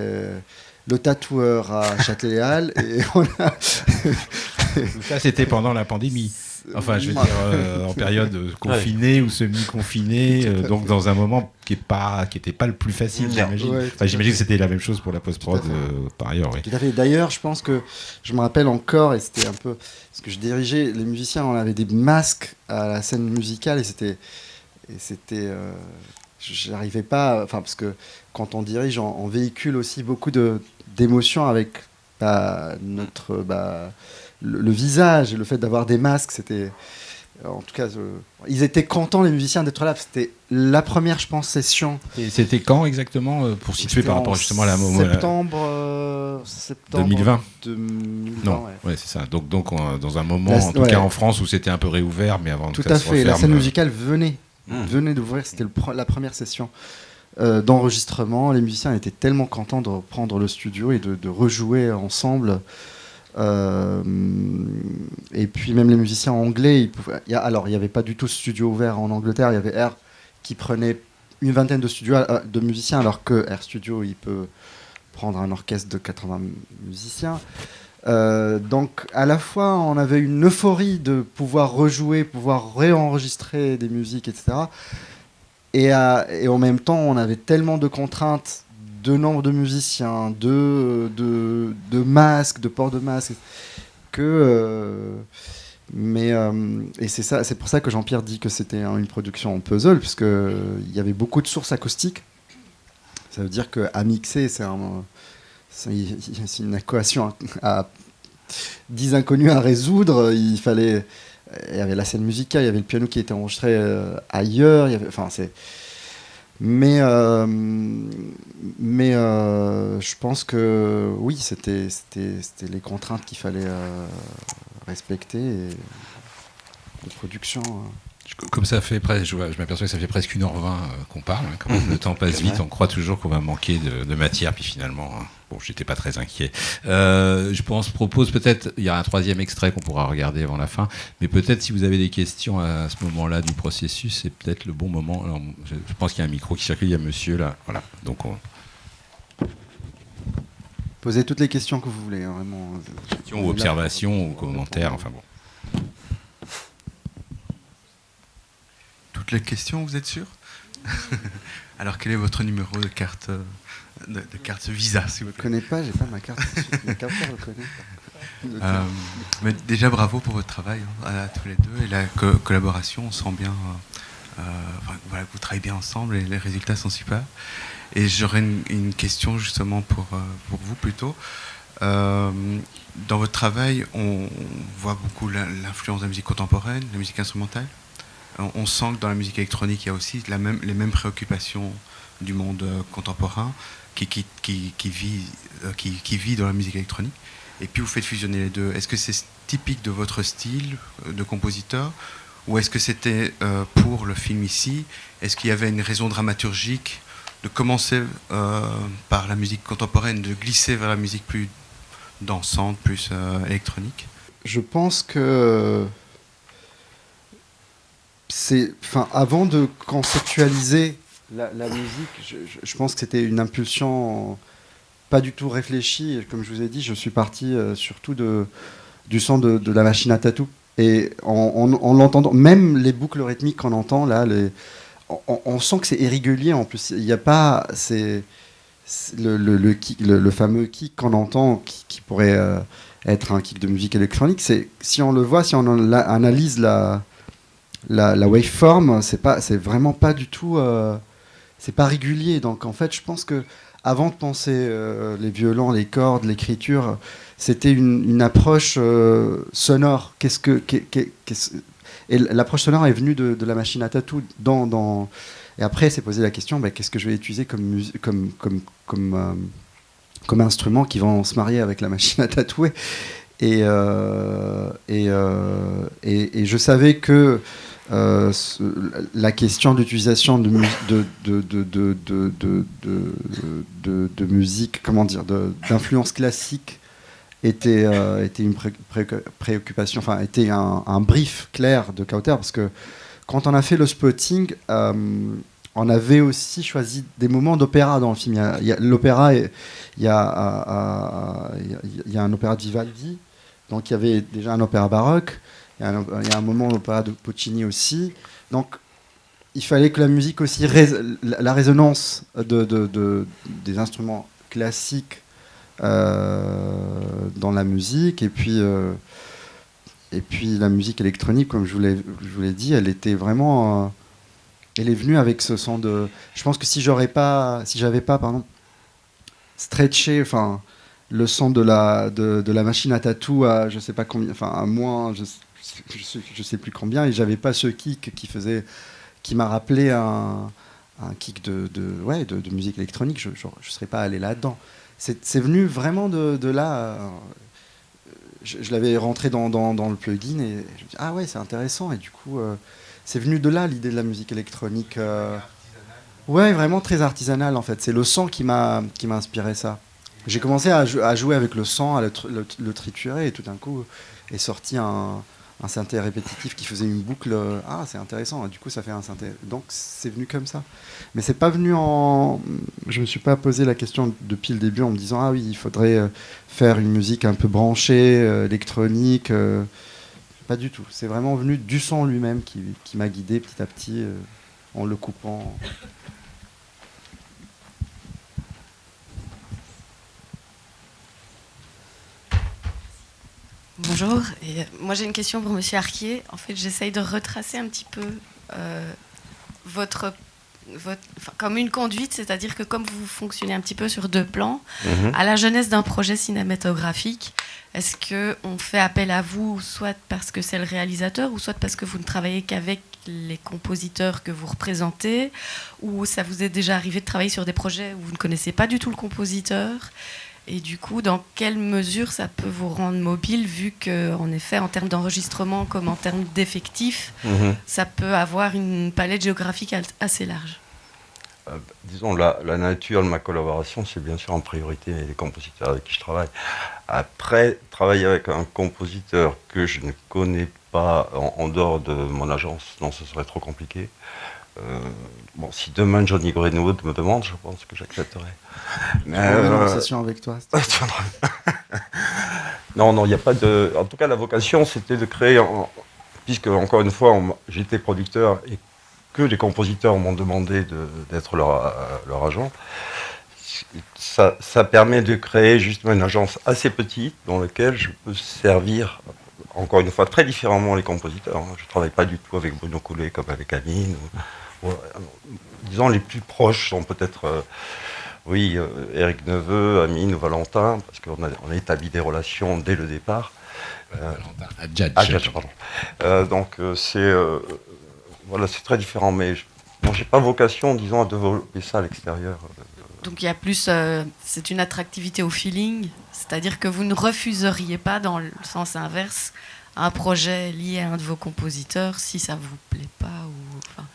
le tatoueur à Châtelet-Les-Halles, et on a... Tout ça, c'était pendant la pandémie. Enfin, je veux dire, en période confinée ou semi-confinée, donc dans un moment qui n'était pas le plus facile, j'imagine. Ouais, j'imagine que c'était la même chose pour la post-prod, par ailleurs. Oui. Tout à fait. D'ailleurs, je pense que je me rappelle encore, et c'était un peu... Parce que je dirigeais les musiciens, on avait des masques à la scène musicale, et c'était j'arrivais pas... Enfin, parce que quand on dirige, on véhicule aussi beaucoup d'émotions avec le visage, et le fait d'avoir des masques, c'était... En tout cas, ils étaient contents, les musiciens, d'être là. C'était la première, je pense, session. Et c'était quand exactement, pour situer par rapport justement à la... Septembre 2020. 2020, non, ouais, c'est ça. Donc dans un moment, en tout cas en France, où c'était un peu réouvert, mais avant tout que ça à se fait. referme. La scène musicale venait d'ouvrir. C'était la première session. d'enregistrement. Les musiciens étaient tellement contents de reprendre le studio et de rejouer ensemble. Et puis même les musiciens anglais, alors il n'y avait pas du tout de studio ouvert en Angleterre, il y avait Air qui prenait une vingtaine de musiciens, alors que Air Studio, il peut prendre un orchestre de 80 musiciens. Donc à la fois on avait une euphorie de pouvoir rejouer, pouvoir réenregistrer des musiques, etc. Et en même temps on avait tellement de contraintes de nombre de musiciens, de masques, de port de masques, que et c'est pour ça que Jean-Pierre dit que c'était une production en puzzle, puisque il y avait beaucoup de sources acoustiques. Ça veut dire qu'à mixer, c'est une équation à 10 inconnus à résoudre. Il y avait la scène musicale, il y avait le piano qui était enregistré ailleurs. Mais je pense que oui, c'était les contraintes qu'il fallait respecter de production. Comme ça fait presque, je m'aperçois que ça fait presque 1h20 qu'on parle. Quand même, le temps passe vite, on croit toujours qu'on va manquer de matière, puis finalement, bon, j'étais pas très inquiet. Je propose peut-être, il y a un 3e extrait qu'on pourra regarder avant la fin, mais peut-être si vous avez des questions à ce moment-là du processus, c'est peut-être le bon moment. Alors, je pense qu'il y a un micro qui circule, il y a monsieur là, voilà. Donc posez toutes les questions que vous voulez, hein, vraiment. Questions ou observations ou commentaires, enfin bon. Toutes les questions, vous êtes sûr? Alors, quel est votre numéro de carte Visa, s'il vous plaît? Je ne connais pas, j'ai pas ma carte. Ma carte, je le connais pas. Mais déjà, bravo pour votre travail à tous les deux et la collaboration. On sent bien voilà, que vous travaillez bien ensemble et les résultats sont super. Et j'aurais une question justement pour vous plutôt. Dans votre travail, on voit beaucoup l'influence de la musique contemporaine, de la musique instrumentale. On sent que dans la musique électronique, il y a aussi les mêmes préoccupations du monde contemporain qui vit dans la musique électronique. Et puis vous faites fusionner les deux. Est-ce que c'est typique de votre style de compositeur, ou est-ce que c'était pour le film ici? Est-ce qu'il y avait une raison dramaturgique de commencer par la musique contemporaine, de glisser vers la musique plus dansante, plus électronique? Je pense que avant de conceptualiser la musique, je pense que c'était une impulsion pas du tout réfléchie. Comme je vous ai dit, je suis parti surtout du son de la machine à tatou. Et en l'entendant, même les boucles rythmiques qu'on entend là, on sent que c'est irrégulier. En plus, il n'y a pas le fameux kick qu'on entend qui pourrait être un kick de musique électronique. Si on le voit, si on analyse la waveform, c'est vraiment pas du tout, c'est pas régulier. Donc en fait, je pense que avant de penser les violons, les cordes, l'écriture, c'était une approche sonore. Et l'approche sonore est venue de la machine à tatou. Et après, c'est posé la question, qu'est-ce que je vais utiliser comme instrument qui vont se marier avec la machine à tatouer. Et je savais que la question d'utilisation de musique, comment dire, d'influence classique était une préoccupation, enfin était un brief clair de Kauter, parce que quand on a fait le spotting, on avait aussi choisi des moments d'opéra dans le film. L'opéra, il y a un opéra de Vivaldi, donc il y avait déjà un opéra baroque. Il y a un moment d'opéra de Puccini aussi. Donc, il fallait que la musique aussi, la résonance des instruments classiques dans la musique, et puis la musique électronique, comme je vous l'ai dit, elle était vraiment, elle est venue avec ce son de. Je pense que si j'avais pas, stretché, enfin, le son de la machine à tatou à je sais pas combien, enfin à moins, je sais plus combien, et j'avais pas ce kick qui m'a rappelé un kick de musique électronique, je serais pas allé là-dedans. C'est venu vraiment de là. Je l'avais rentré dans le plugin et je me dis ah ouais, c'est intéressant, et du coup c'est venu de là l'idée de la musique électronique. Ouais, vraiment très artisanal en fait. C'est le sang qui m'a inspiré ça. J'ai commencé à jouer avec le sang, à le triturer, et tout d'un coup est sorti un synthé répétitif qui faisait une boucle. Ah, c'est intéressant. Du coup, ça fait un synthé. Donc, c'est venu comme ça. Mais c'est pas venu en. Je me suis pas posé la question depuis le début en me disant ah oui, il faudrait faire une musique un peu branchée, électronique. Pas du tout. C'est vraiment venu du son lui-même qui m'a guidé petit à petit en le coupant. Bonjour, et moi j'ai une question pour Monsieur Arquier. En fait, j'essaye de retracer un petit peu votre comme une conduite, c'est-à-dire que comme vous fonctionnez un petit peu sur deux plans, à la jeunesse d'un projet cinématographique, est-ce qu'on fait appel à vous soit parce que c'est le réalisateur ou soit parce que vous ne travaillez qu'avec les compositeurs que vous représentez, ou ça vous est déjà arrivé de travailler sur des projets où vous ne connaissez pas du tout le compositeur? Et du coup, dans quelle mesure ça peut vous rendre mobile, vu qu'en effet, en termes d'enregistrement comme en termes d'effectifs, ça peut avoir une palette géographique assez large? Disons, la nature de ma collaboration, c'est bien sûr en priorité les compositeurs avec qui je travaille. Après, travailler avec un compositeur que je ne connais pas en dehors de mon agence, non, ce serait trop compliqué. Bon, si demain Johnny Greenwood me demande, je pense que j'accepterai. Mais une session avec toi. Non, il n'y a pas de. En tout cas, la vocation, c'était de créer, puisque encore une fois, j'étais producteur et que les compositeurs m'ont demandé d'être leur agent. Ça permet de créer justement une agence assez petite dans laquelle je peux servir, encore une fois, très différemment les compositeurs. Je ne travaille pas du tout avec Bruno Coulet comme avec Amine. Disons, les plus proches sont peut-être, Éric Neveu, Amine ou Valentin, parce qu'on a établi des relations dès le départ. Valentin, Adjadj, pardon. Donc, c'est très différent, mais je n'ai pas vocation, disons, à développer ça à l'extérieur. Donc il y a plus, c'est une attractivité au feeling, c'est-à-dire que vous ne refuseriez pas, dans le sens inverse, un projet lié à un de vos compositeurs si ça vous plaît pas ou, enfin,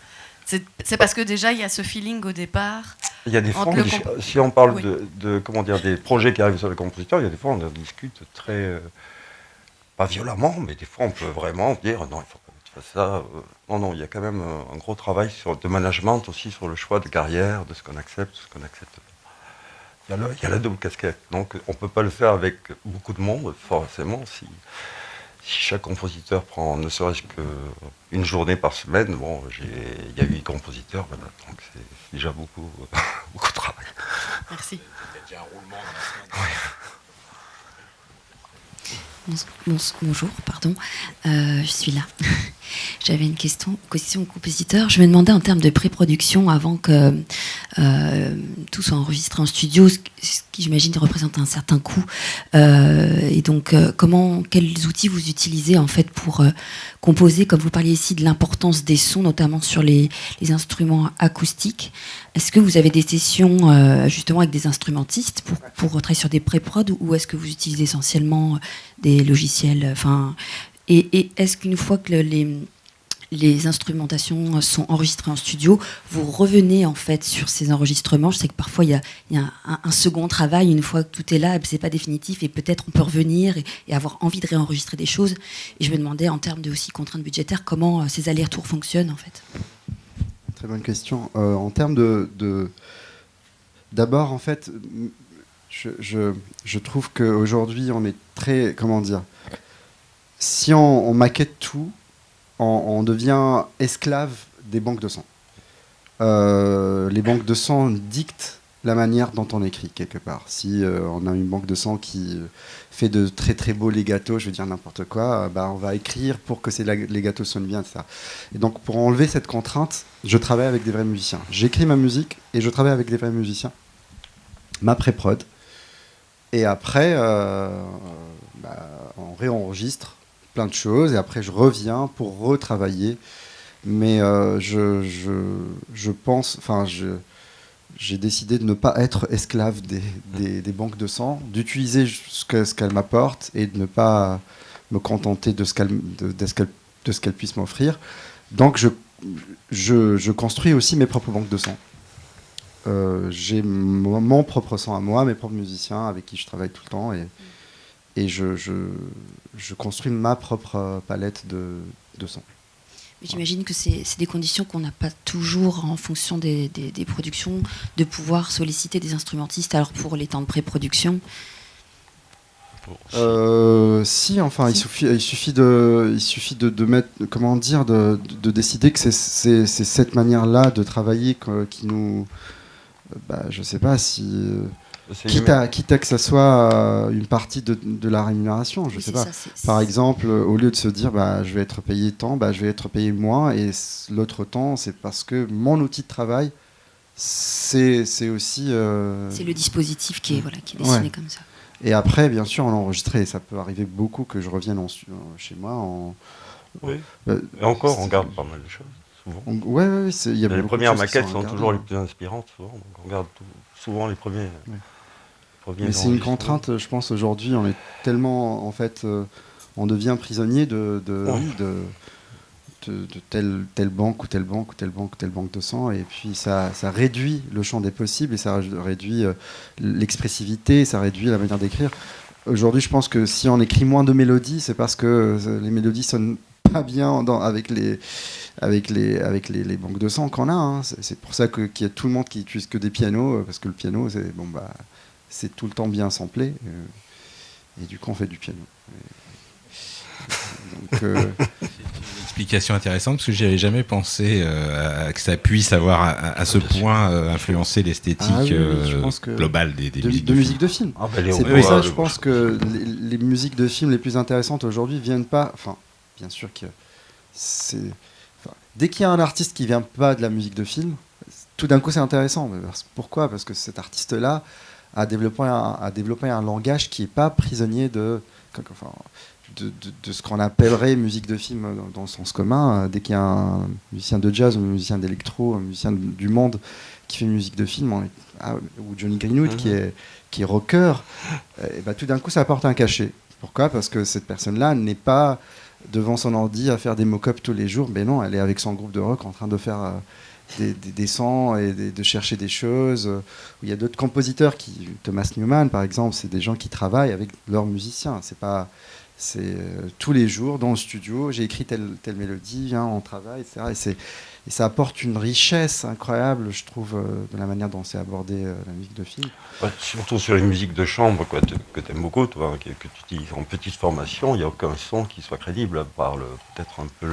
c'est parce que déjà il y a ce feeling au départ. Il y a des fois, si on parle des projets qui arrivent sur les compositeurs, il y a des fois on en discute très, pas violemment, mais des fois on peut vraiment dire non, il faut pas que tu fasses ça. Non, il y a quand même un gros travail de management aussi sur le choix de carrière, de ce qu'on accepte, de ce qu'on n'accepte pas. Il y a la double casquette, donc on ne peut pas le faire avec beaucoup de monde, forcément. Si chaque compositeur prend ne serait-ce qu'une journée par semaine, bon, il y a 8 compositeurs, voilà, donc c'est déjà beaucoup de travail. Merci. Il y a déjà un roulement dans la semaine. Bonjour, pardon, je suis là. J'avais une question au compositeur. Je me demandais en termes de pré-production, avant que tout soit enregistré en studio, ce qui j'imagine représente un certain coût. Et donc, quels outils vous utilisez en fait pour composer, comme vous parliez ici de l'importance des sons, notamment sur les instruments acoustiques. Est-ce que vous avez des sessions justement avec des instrumentistes pour travailler sur des pré-prod, ou est-ce que vous utilisez essentiellement des logiciels, et est-ce qu'une fois que les instrumentations sont enregistrées en studio, vous revenez en fait sur ces enregistrements? Je sais que parfois il y a un second travail une fois que tout est là, c'est pas définitif, et peut-être on peut revenir et avoir envie de réenregistrer des choses. Et je me demandais, en termes de aussi contraintes budgétaires, comment ces allers-retours fonctionnent en fait. Très bonne question. En termes d'abord, en fait, je trouve qu'aujourd'hui, on est très... Comment dire? Si on maquette tout, on devient esclave des banques de son. Les banques de son dictent la manière dont on écrit, quelque part. Si on a une banque de son qui fait de très très beaux legatos, je veux dire n'importe quoi, on va écrire pour que ces legatos sonnent bien, etc. Et donc, pour enlever cette contrainte, je travaille avec des vrais musiciens. J'écris ma musique et je travaille avec des vrais musiciens. Ma pré-prod. Et après, on réenregistre plein de choses, et après je reviens pour retravailler. Mais je pense, j'ai décidé de ne pas être esclave des banques de sang, d'utiliser ce qu'elles m'apportent et de ne pas me contenter de ce qu'elles puissent m'offrir. Donc je construis aussi mes propres banques de sang. j'ai mon propre son à moi, mes propres musiciens avec qui je travaille tout le temps, et je construis ma propre palette de sons. J'imagine que c'est des conditions qu'on n'a pas toujours en fonction des productions, de pouvoir solliciter des instrumentistes. Alors pour les temps de pré-production, si, enfin, si. Il suffit de mettre, comment dire, de décider que c'est cette manière-là de travailler qui nous, je sais pas si. Quitte à que ça soit une partie de la rémunération, je sais pas. Par exemple, au lieu de se dire je vais être payé tant, je vais être payé moins, et l'autre temps, c'est parce que mon outil de travail, c'est aussi. C'est le dispositif qui est dessiné comme ça. Et après, bien sûr, on enregistré. Ça peut arriver beaucoup que je revienne chez moi. Oui. Et encore, on garde pas mal de choses. Souvent. Les premières maquettes sont toujours les plus inspirantes. Souvent, donc on garde souvent les premiers. Oui. Mais c'est une contrainte, je pense, aujourd'hui. On est tellement, en fait, on devient prisonnier de telle banque ou telle banque ou telle banque ou telle banque de sang, et puis ça réduit le champ des possibles, et ça réduit l'expressivité, ça réduit la manière d'écrire. Aujourd'hui, je pense que si on écrit moins de mélodies, c'est parce que les mélodies sonnent pas bien avec les banques de sang qu'on a. Hein. C'est pour ça qu'il y a tout le monde qui utilise que des pianos, parce que le piano, c'est tout le temps bien samplé, et du coup on fait du piano. Donc, c'est une explication intéressante, parce que j'y avais jamais pensé que ça puisse avoir à ce point influencé l'esthétique globale des musiques de film. C'est pour ça, je pense que les musiques de film les plus intéressantes aujourd'hui viennent pas. Enfin, bien sûr que dès qu'il y a un artiste qui vient pas de la musique de film, tout d'un coup c'est intéressant. Pourquoi ? Parce que cet artiste-là a développé un langage qui n'est pas prisonnier de ce qu'on appellerait musique de film dans le sens commun. Dès qu'il y a un musicien de jazz, un musicien d'électro, un musicien du monde qui fait une musique de film, ou Johnny Greenwood qui est rocker, tout d'un coup ça apporte un cachet. Pourquoi ? Parce que cette personne-là n'est pas devant son ordi à faire des mock-ups tous les jours, mais non, elle est avec son groupe de rock en train de faire des sons et de chercher des choses. Il y a d'autres compositeurs, Thomas Newman par exemple, c'est des gens qui travaillent avec leurs musiciens. C'est tous les jours dans le studio, j'ai écrit telle mélodie, on travaille, etc. Et ça apporte une richesse incroyable, je trouve, de la manière dont c'est abordé la musique de film. Surtout sur les musiques de chambre, que tu aimes beaucoup, toi, que tu utilises en petite formation, il n'y a aucun son qui soit crédible, à part peut-être un peu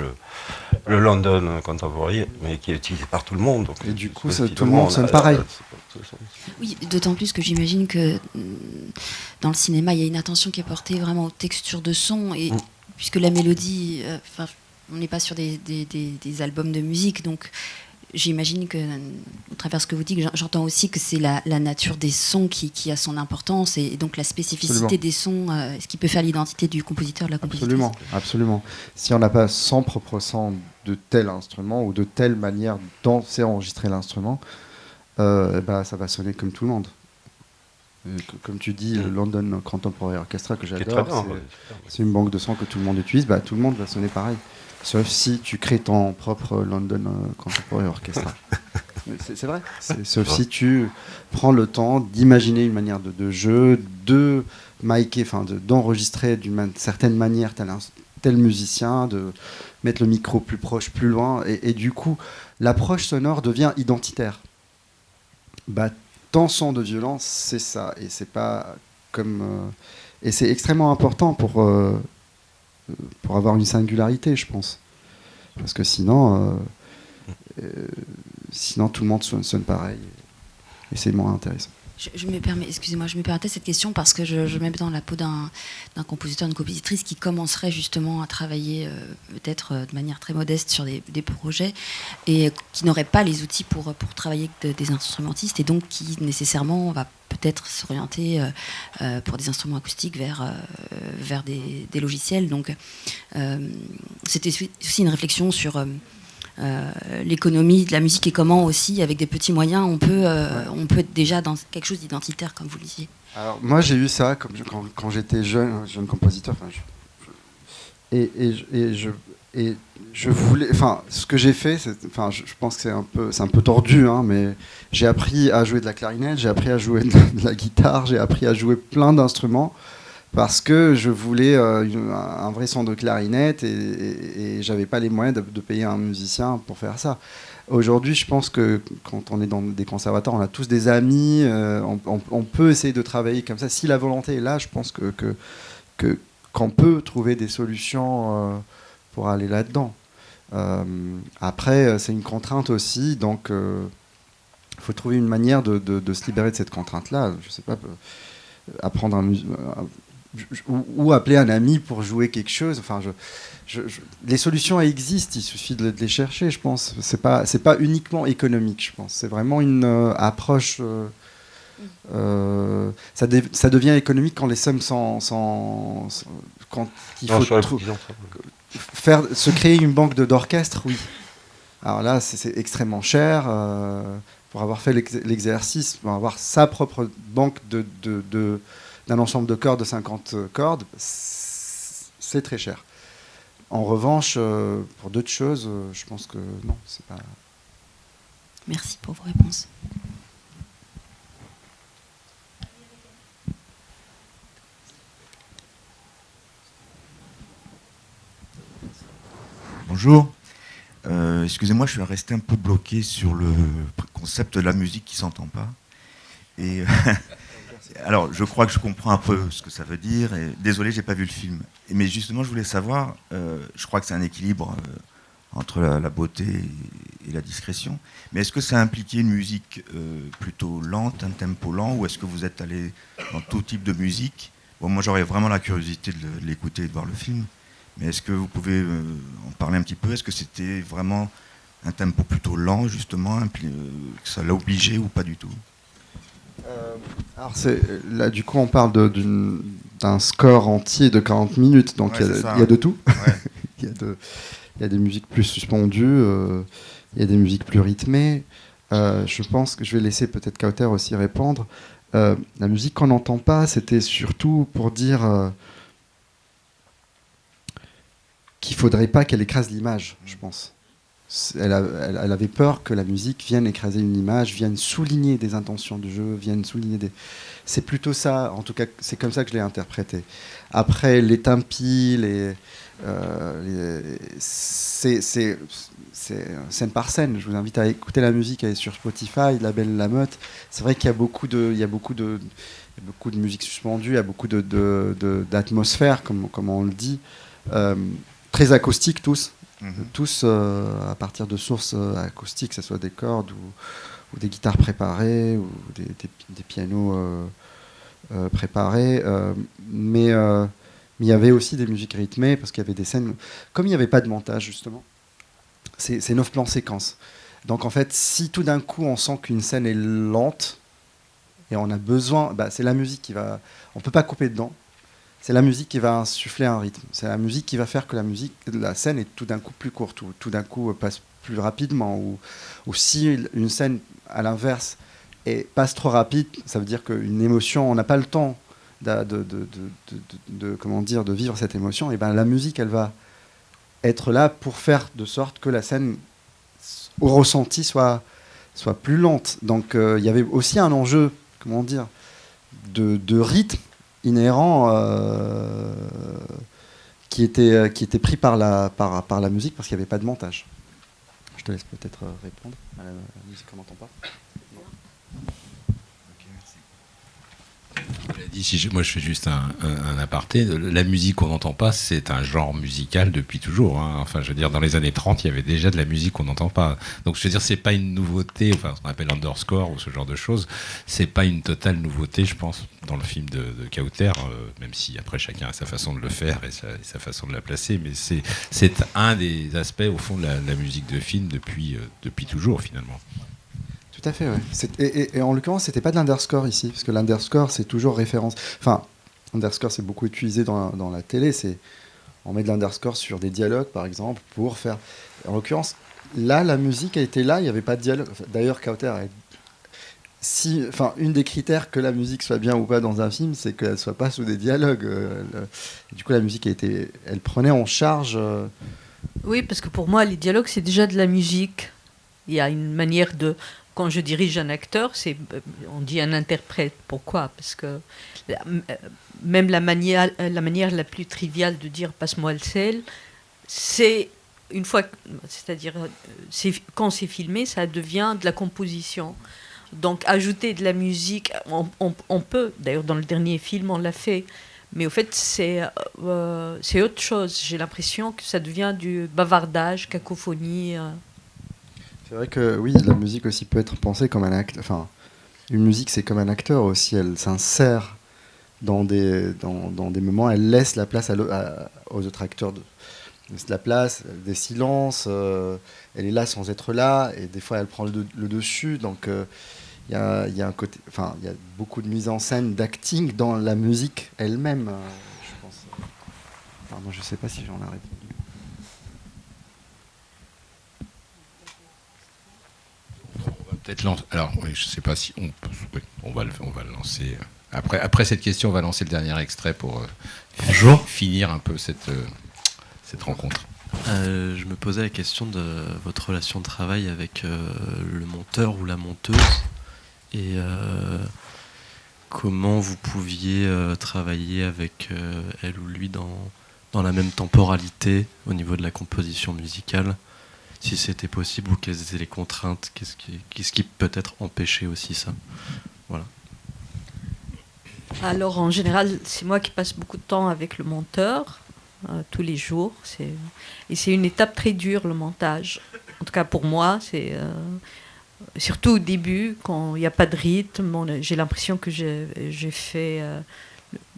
le London Contemporary, mais qui est utilisé par tout le monde. Donc, et du coup, tout le monde sonne pareil. Oui, d'autant plus que j'imagine que dans le cinéma, il y a une attention qui est portée vraiment aux textures de son, et puisque la mélodie, on n'est pas sur des albums de musique, donc j'imagine que, à travers ce que vous dites, j'entends aussi que c'est la nature des sons qui a son importance, et donc la spécificité des sons, ce qui peut faire l'identité du compositeur, de la compositrice. Absolument. Si on n'a pas son propre son de tel instrument, ou de telle manière dont c'est enregistré l'instrument, ça va sonner comme tout le monde. Comme tu dis, le London Contemporary Orchestra, que j'adore, c'est une banque de sons que tout le monde utilise, tout le monde va sonner pareil. Sauf si tu crées ton propre London Contemporary Orchestra. C'est vrai. Sauf si tu prends le temps d'imaginer une manière de jeu, de micer, d'enregistrer d'une certaine manière tel musicien, de mettre le micro plus proche, plus loin, et du coup, l'approche sonore devient identitaire. Ton son de violon, c'est ça, et c'est pas comme et c'est extrêmement important pour avoir une singularité, je pense, parce que sinon tout le monde sonne pareil, et c'est moins intéressant. Je me permettais cette question parce que je me mets dans la peau d'un compositeur, d'une compositrice qui commencerait justement à travailler peut-être de manière très modeste sur des projets, et qui n'aurait pas les outils pour travailler avec des instrumentistes, et donc qui nécessairement va peut-être s'orienter pour des instruments acoustiques vers des logiciels. Donc c'était aussi une réflexion sur l'économie de la musique, et comment aussi, avec des petits moyens, on peut être déjà dans quelque chose d'identitaire, comme vous le disiez. Alors moi j'ai eu ça quand j'étais jeune compositeur. je voulais, enfin, ce que j'ai fait, je pense que c'est un peu tordu, hein, mais j'ai appris à jouer de la clarinette, j'ai appris à jouer de la guitare, j'ai appris à jouer plein d'instruments parce que je voulais un vrai son de clarinette et j'avais pas les moyens de payer un musicien pour faire ça. Aujourd'hui, je pense que quand on est dans des conservatoires, on a tous des amis, on peut essayer de travailler comme ça. Si la volonté est là, je pense qu'on peut trouver des solutions pour aller là-dedans. Après, c'est une contrainte aussi, donc il faut trouver une manière de se libérer de cette contrainte-là. Je sais pas, apprendre ou appeler un ami pour jouer quelque chose. Enfin, les solutions existent, il suffit de les chercher, je pense. C'est pas uniquement économique, je pense. C'est vraiment une approche. Ça devient économique quand les sommes quand il faut se créer une banque d'orchestre, oui. Alors là, c'est extrêmement cher. Pour avoir fait l'exercice, pour avoir sa propre banque d'un ensemble de cordes de 50 cordes, c'est très cher. En revanche, pour d'autres choses, je pense que non, c'est pas... Merci pour vos réponses. Bonjour. Excusez-moi, je suis resté un peu bloqué sur le concept de la musique qui s'entend pas. Et alors, je crois que je comprends un peu ce que ça veut dire. Et désolé, j'ai pas vu le film. Mais justement, je voulais savoir. Je crois que c'est un équilibre entre la beauté et la discrétion. Mais est-ce que ça impliquait une musique plutôt lente, un tempo lent, ou est-ce que vous êtes allé dans tout type de musique? Bon, moi, j'aurais vraiment la curiosité de l'écouter et de voir le film. Mais est-ce que vous pouvez en parler un petit peu? Est-que c'était vraiment un tempo plutôt lent, justement, que ça l'a obligé ou pas du tout? Alors là, du coup, on parle d'un score entier de 40 minutes, donc il y a de tout. Ouais. Il y a des musiques plus suspendues, il y a des musiques plus rythmées. Je pense que je vais laisser peut-être Kauter aussi répondre. La musique qu'on n'entend pas, c'était surtout pour dire... qu'il ne faudrait pas qu'elle écrase l'image, je pense. Elle avait peur que la musique vienne écraser une image, vienne souligner des intentions du jeu, vienne souligner des... C'est plutôt ça, en tout cas, c'est comme ça que je l'ai interprété. Après, les tempi, c'est scène par scène. Je vous invite à écouter la musique, elle est sur Spotify, La Belle Lamotte. C'est vrai qu'il y a beaucoup de musique suspendue, il y a beaucoup d'atmosphère, comme on le dit. Très acoustiques tous, à partir de sources acoustiques, que ce soit des cordes ou des guitares préparées ou des pianos préparés. Mais il y avait aussi des musiques rythmées parce qu'il y avait des scènes... Comme il n'y avait pas de montage, justement, c'est 9 plans séquences. Donc en fait, si tout d'un coup on sent qu'une scène est lente et on a besoin... c'est la musique qui va... On ne peut pas couper dedans. C'est la musique qui va insuffler un rythme. C'est la musique qui va faire que la scène est tout d'un coup plus courte, ou tout d'un coup passe plus rapidement. Ou si une scène, à l'inverse, passe trop rapide, ça veut dire qu'une émotion, on n'a pas le temps de vivre cette émotion. Et la musique, elle va être là pour faire de sorte que la scène, au ressenti, soit plus lente. Donc il y avait aussi un enjeu, de rythme inhérent qui était pris par la musique parce qu'il n'y avait pas de montage. Je te laisse peut-être répondre à la musique qu'on n'entend pas. Moi je fais juste un aparté. La musique qu'on n'entend pas, c'est un genre musical depuis toujours. Hein. Enfin, je veux dire, dans les années 30, il y avait déjà de la musique qu'on n'entend pas. Donc, je veux dire, c'est pas une nouveauté, enfin, ce qu'on appelle underscore ou ce genre de choses. C'est pas une totale nouveauté, je pense, dans le film de Kauter, même si après chacun a sa façon de le faire et sa façon de la placer. Mais c'est un des aspects, au fond, de la musique de film depuis toujours, finalement. Tout à fait, ouais. Et en l'occurrence, c'était pas de l'underscore ici, parce que l'underscore, c'est toujours référence. Enfin, l'underscore, c'est beaucoup utilisé dans la télé. On met de l'underscore sur des dialogues, par exemple, pour faire. En l'occurrence, là, la musique a été là, il n'y avait pas de dialogue. D'ailleurs, Kauter une des critères que la musique soit bien ou pas dans un film, c'est qu'elle soit pas sous des dialogues. Du coup, la musique elle prenait en charge. Oui, parce que pour moi, les dialogues, c'est déjà de la musique. Il y a une manière de... Quand je dirige un acteur, on dit un interprète. Pourquoi? Parce que même la manière la plus triviale de dire « passe-moi le sel », c'est une fois... C'est-à-dire, quand c'est filmé, ça devient de la composition. Donc, ajouter de la musique, on peut. D'ailleurs, dans le dernier film, on l'a fait. Mais au fait, c'est autre chose. J'ai l'impression que ça devient du bavardage, cacophonie. C'est vrai que oui, la musique aussi peut être pensée comme un acteur. Enfin, une musique, c'est comme un acteur aussi. Elle s'insère dans des moments. Elle laisse la place aux autres acteurs. Elle laisse la place, des silences. Elle est là sans être là. Et des fois, elle prend le dessus. Donc, il y a un côté. Enfin, il y a beaucoup de mise en scène, d'acting dans la musique elle-même. Je pense. Pardon, je sais pas si j'en ai répondu. Alors, oui, je ne sais pas si on va le lancer. Après cette question, on va lancer le dernier extrait pour finir un peu cette rencontre. Je me posais la question de votre relation de travail avec le monteur ou la monteuse et comment vous pouviez travailler avec elle ou lui dans la même temporalité au niveau de la composition musicale. Si c'était possible ou quelles étaient les contraintes, qu'est-ce qui peut-être empêchait aussi ça. Voilà. Alors en général, c'est moi qui passe beaucoup de temps avec le monteur, tous les jours. Et c'est une étape très dure, le montage. En tout cas pour moi, c'est surtout au début, quand il n'y a pas de rythme, j'ai l'impression que j'ai fait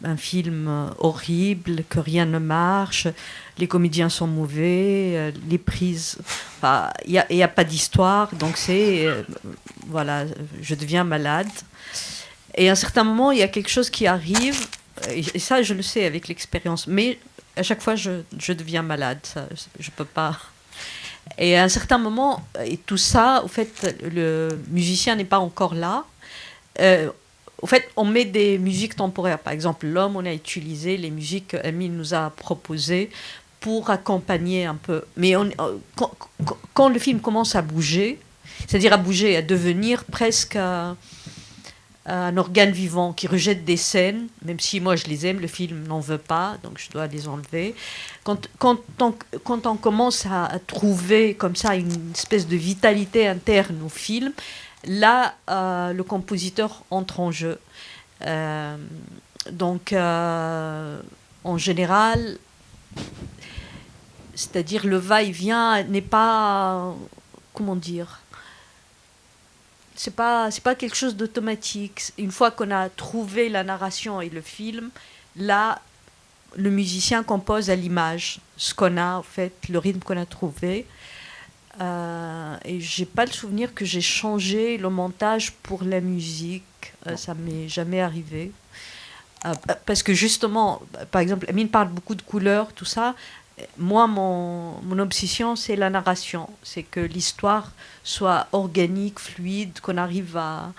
un film horrible, que rien ne marche, les comédiens sont mauvais, les prises, il n'y a pas d'histoire, donc voilà, je deviens malade. Et à un certain moment, il y a quelque chose qui arrive, et ça je le sais avec l'expérience, mais à chaque fois je deviens malade, ça, je ne peux pas. Et à un certain moment, et tout ça, au fait, le musicien n'est pas encore là. Au fait, on met des musiques temporaires. Par exemple, L'Homme, on a utilisé les musiques qu'Emile nous a proposées pour accompagner un peu. Mais quand le film commence à bouger, c'est-à-dire à bouger, à devenir presque un organe vivant qui rejette des scènes, même si moi je les aime, le film n'en veut pas, donc je dois les enlever. Quand on commence à trouver comme ça une espèce de vitalité interne au film, là, le compositeur entre en jeu. Donc, en général, c'est-à-dire le va-et-vient n'est pas, comment dire, c'est pas quelque chose d'automatique. Une fois qu'on a trouvé la narration et le film, là, le musicien compose à l'image ce qu'on a, en fait, le rythme qu'on a trouvé. Et j'ai pas le souvenir que j'ai changé le montage pour la musique. Ça m'est jamais arrivé. Parce que justement, par exemple, Amine parle beaucoup de couleurs, tout ça. Moi, mon obsession, c'est la narration. C'est que l'histoire soit organique, fluide, qu'on arrive à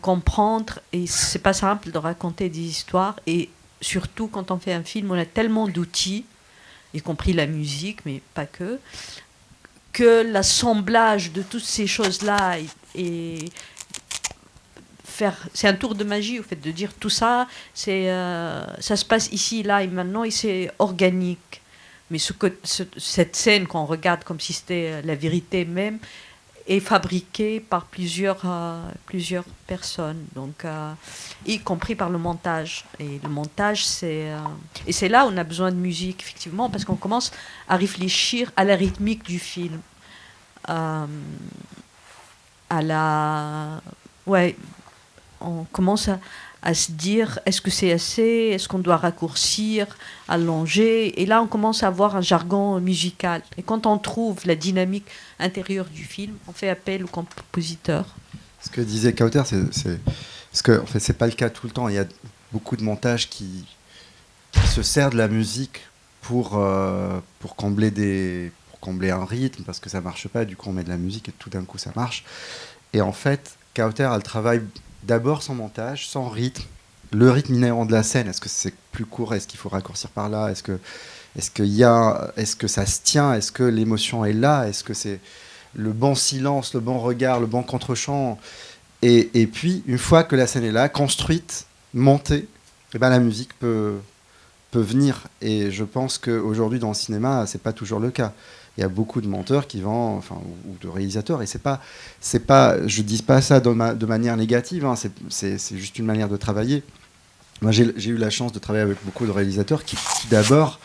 comprendre. Et c'est pas simple de raconter des histoires. Et surtout, quand on fait un film, on a tellement d'outils, y compris la musique, mais pas que l'assemblage de toutes ces choses-là c'est un tour de magie, au fait, de dire tout ça, ça se passe ici, là et maintenant, et c'est organique. Mais cette scène qu'on regarde comme si c'était la vérité même, est fabriquée par plusieurs personnes, donc, y compris par le montage. Et le montage, et c'est là où on a besoin de musique, effectivement, parce qu'on commence à réfléchir à la rythmique du film. On commence à se dire, est-ce que c'est assez? Est-ce qu'on doit raccourcir, allonger? Et là, on commence à avoir un jargon musical. Et quand on trouve la dynamique intérieure du film, on fait appel au compositeur. Ce que disait Kauter, parce que en fait, c'est pas le cas tout le temps. Il y a beaucoup de montages qui se servent de la musique pour combler un rythme, parce que ça marche pas. Du coup, on met de la musique et tout d'un coup, ça marche. Et en fait, Kauter, elle travaille d'abord sans montage, sans rythme. Le rythme inhérent de la scène, est-ce que c'est plus court? Est-ce qu'il faut raccourcir par là? Est-ce que ça se tient? Est-ce que l'émotion est là? Est-ce que c'est le bon silence, le bon regard, le bon contre-champ? Et puis, une fois que la scène est là, construite, montée, eh ben, la musique peut venir. Et je pense qu'aujourd'hui, dans le cinéma, c'est pas toujours le cas. Il y a beaucoup de monteurs qui vont, ou de réalisateurs, et c'est pas, je dis pas ça de manière négative, hein, c'est juste une manière de travailler. Moi, j'ai eu la chance de travailler avec beaucoup de réalisateurs qui d'abord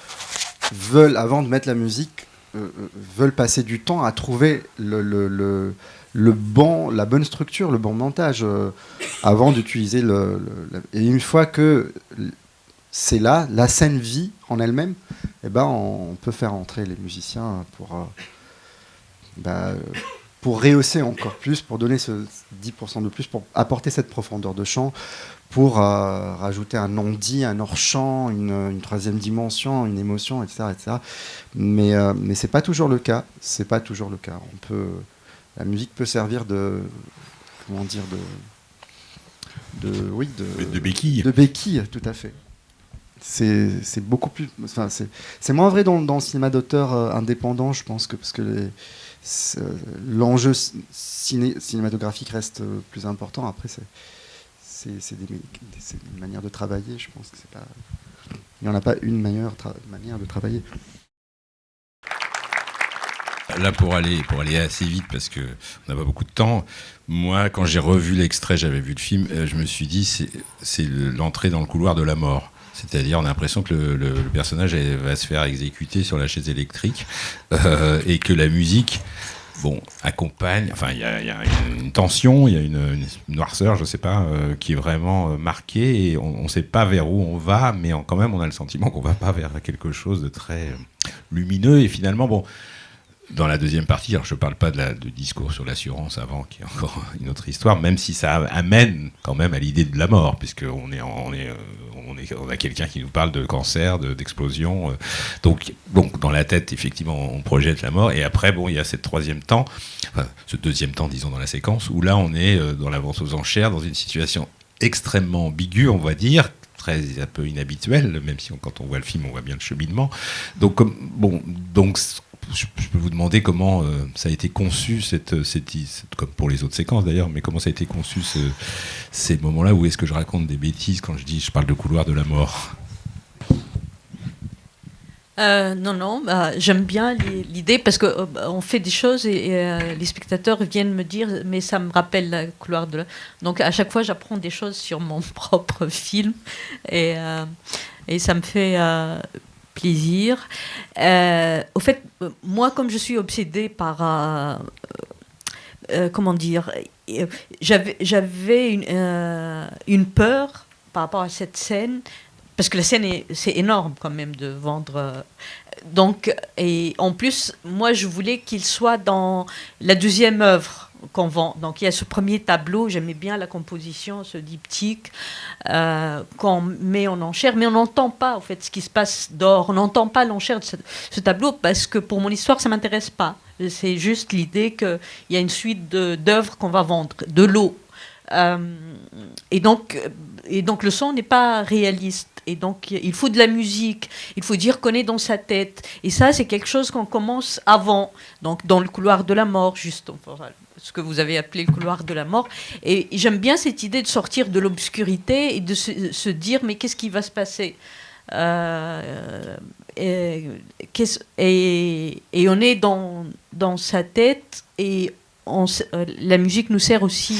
veulent, avant de mettre la musique, veulent passer du temps à trouver la bonne structure, le bon montage, avant d'utiliser et une fois que c'est là, la scène vit en elle-même, eh ben, on peut faire entrer les musiciens pour rehausser encore plus, pour donner ce 10% de plus, pour apporter cette profondeur de chant, pour rajouter un non-dit, un hors-champ, une troisième dimension, une émotion, etc. etc. Mais c'est pas toujours le cas. C'est pas toujours le cas. La musique peut servir de béquille. De béquille, tout à fait. C'est beaucoup plus. Enfin, c'est moins vrai dans le cinéma d'auteur indépendant, je pense, parce que l'enjeu cinématographique reste plus important. Après, c'est une manière de travailler. Je pense que c'est pas. Il n'y en a pas une manière de travailler. Là, pour aller assez vite, parce qu'on n'a pas beaucoup de temps, moi, quand j'ai revu l'extrait, j'avais vu le film, je me suis dit, c'est l'entrée dans le couloir de la mort. C'est-à-dire, on a l'impression que le personnage va se faire exécuter sur la chaise électrique et que la musique, accompagne. Enfin, il y a une tension, il y a une noirceur, je sais pas, qui est vraiment marquée et on ne sait pas vers où on va, mais quand même, on a le sentiment qu'on va pas vers quelque chose de très lumineux et finalement, dans la deuxième partie, alors je ne parle pas du discours sur l'assurance avant, qui est encore une autre histoire, même si ça amène quand même à l'idée de la mort, puisqu'on a quelqu'un qui nous parle de cancer, d'explosion. Donc, dans la tête, effectivement, on projette la mort. Et après, il y a ce deuxième temps, disons, dans la séquence, où là, on est dans la vente aux enchères, dans une situation extrêmement ambiguë, on va dire, un peu inhabituelle, même si quand on voit le film, on voit bien le cheminement. Donc, je peux vous demander comment ça a été conçu, comme pour les autres séquences d'ailleurs, mais comment ça a été conçu ces moments-là où est-ce que je raconte des bêtises quand je parle de couloir de la mort? Non, j'aime bien l'idée parce qu'on fait des choses et les spectateurs viennent me dire mais ça me rappelle le couloir de la... Donc à chaque fois j'apprends des choses sur mon propre film et ça me fait plaisir. Au fait, moi comme je suis obsédée par... comment dire, j'avais une peur par rapport à cette scène. Parce que la scène, c'est énorme quand même de vendre. Donc, et en plus, moi, je voulais qu'il soit dans la deuxième œuvre qu'on vend. Donc, il y a ce premier tableau, j'aimais bien la composition, ce diptyque qu'on met en enchère, mais on n'entend pas, en fait, ce qui se passe dehors. On n'entend pas l'enchère de ce tableau parce que pour mon histoire, ça ne m'intéresse pas. C'est juste l'idée qu'il y a une suite d'œuvres qu'on va vendre, de l'eau. Et donc, le son n'est pas réaliste. Et donc, il faut de la musique, il faut dire qu'on est dans sa tête. Et ça, c'est quelque chose qu'on commence avant, donc dans le couloir de la mort, juste, ce que vous avez appelé le couloir de la mort. Et j'aime bien cette idée de sortir de l'obscurité et de se dire, mais qu'est-ce qui va se passer et on est dans sa tête et la musique nous sert aussi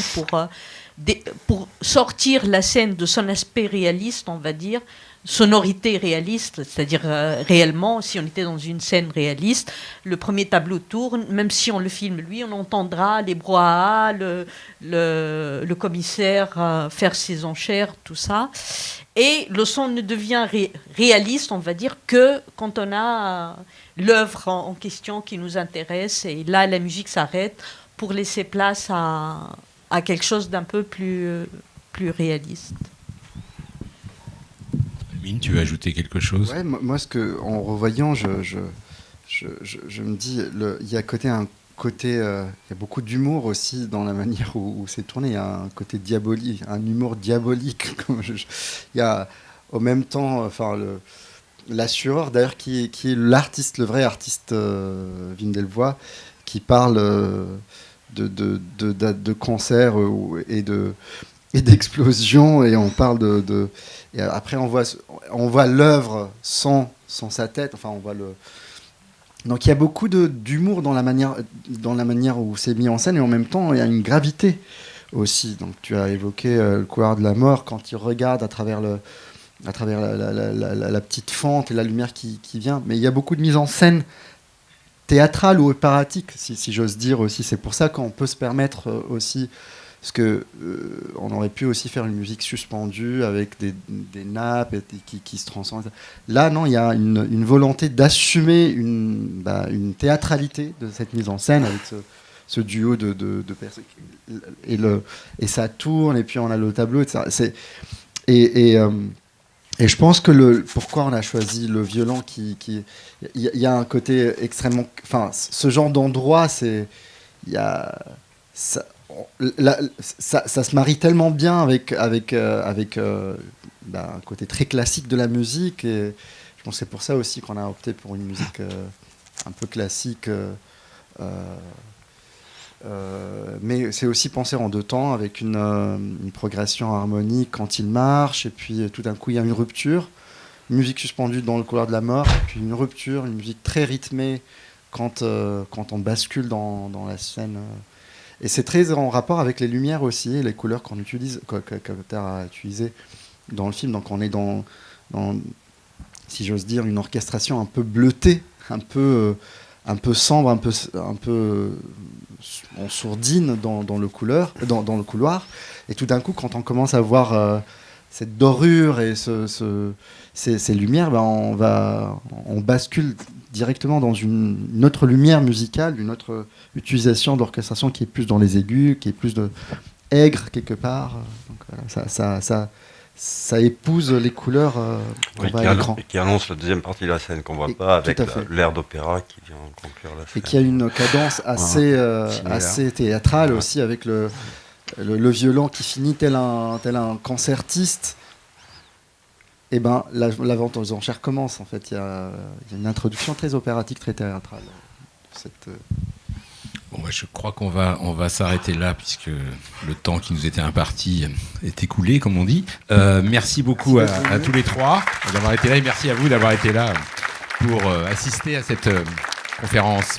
pour sortir la scène de son aspect réaliste, on va dire, sonorité réaliste, c'est-à-dire réellement, si on était dans une scène réaliste, le premier tableau tourne, même si on le filme lui, on entendra les brouhahas, le commissaire faire ses enchères, tout ça. Et le son ne devient réaliste, on va dire, que quand on a l'œuvre en question qui nous intéresse, et là, la musique s'arrête pour laisser place à quelque chose d'un peu plus réaliste. Mine, tu veux ajouter quelque chose? Ouais, moi, en revoyant, je me dis, il y a à côté un côté, il y a beaucoup d'humour aussi dans la manière où c'est tourné. Il y a un côté diabolique, un humour diabolique. Il y a au même temps, l'assureur d'ailleurs qui est l'artiste, le vrai artiste Wim Delvoye, qui parle de cancer et d'explosion, et on parle et après on voit l'œuvre sans sa tête. Enfin, on voit le. Donc il y a beaucoup d'humour dans la manière où c'est mis en scène, et en même temps il y a une gravité aussi. Donc tu as évoqué le couloir de la mort, quand il regarde à travers la petite fente et la lumière qui vient. Mais il y a beaucoup de mise en scène théâtrale ou opératique, si j'ose dire aussi. C'est pour ça qu'on peut se permettre aussi, parce que on aurait pu aussi faire une musique suspendue avec des nappes qui se transcendent. Là, non, il y a une volonté d'assumer une théâtralité de cette mise en scène avec ce duo de personnes. Et ça tourne, et puis on a le tableau, etc. Et je pense que pourquoi on a choisi le violon, il y a un côté extrêmement, enfin, ce genre d'endroit, ça se marie tellement bien avec un côté très classique de la musique, et je pense que c'est pour ça aussi qu'on a opté pour une musique un peu classique. Mais c'est aussi pensé en deux temps, avec une progression harmonique quand il marche, et puis tout d'un coup il y a une rupture, une musique suspendue dans le couloir de la mort, et puis une rupture, une musique très rythmée quand on bascule dans la scène. Et c'est très en rapport avec les lumières aussi, et les couleurs qu'on utilise, que tu as utilisé dans le film. Donc on est dans, si j'ose dire, une orchestration un peu bleutée, un peu sombre, un peu en sourdine dans le couloir. Et tout d'un coup, quand on commence à voir cette dorure et ces lumières, on bascule directement dans une autre lumière musicale, une autre utilisation d'orchestration qui est plus dans les aigus, qui est plus aigre quelque part. Donc, voilà, ça épouse les couleurs qu'on voit à l'écran. Et qui annonce la deuxième partie de la scène qu'on ne voit pas, avec l'air d'opéra qui vient conclure la scène. Et qui a une cadence assez théâtrale aussi, avec le violon qui finit tel un concertiste. Et la vente aux enchères commence, en fait. Il y a une introduction très opératique, très théâtrale. Bon, je crois qu'on va s'arrêter là, puisque le temps qui nous était imparti est écoulé, comme on dit. Merci beaucoup à tous les trois d'avoir été là, et merci à vous d'avoir été là pour assister à cette conférence.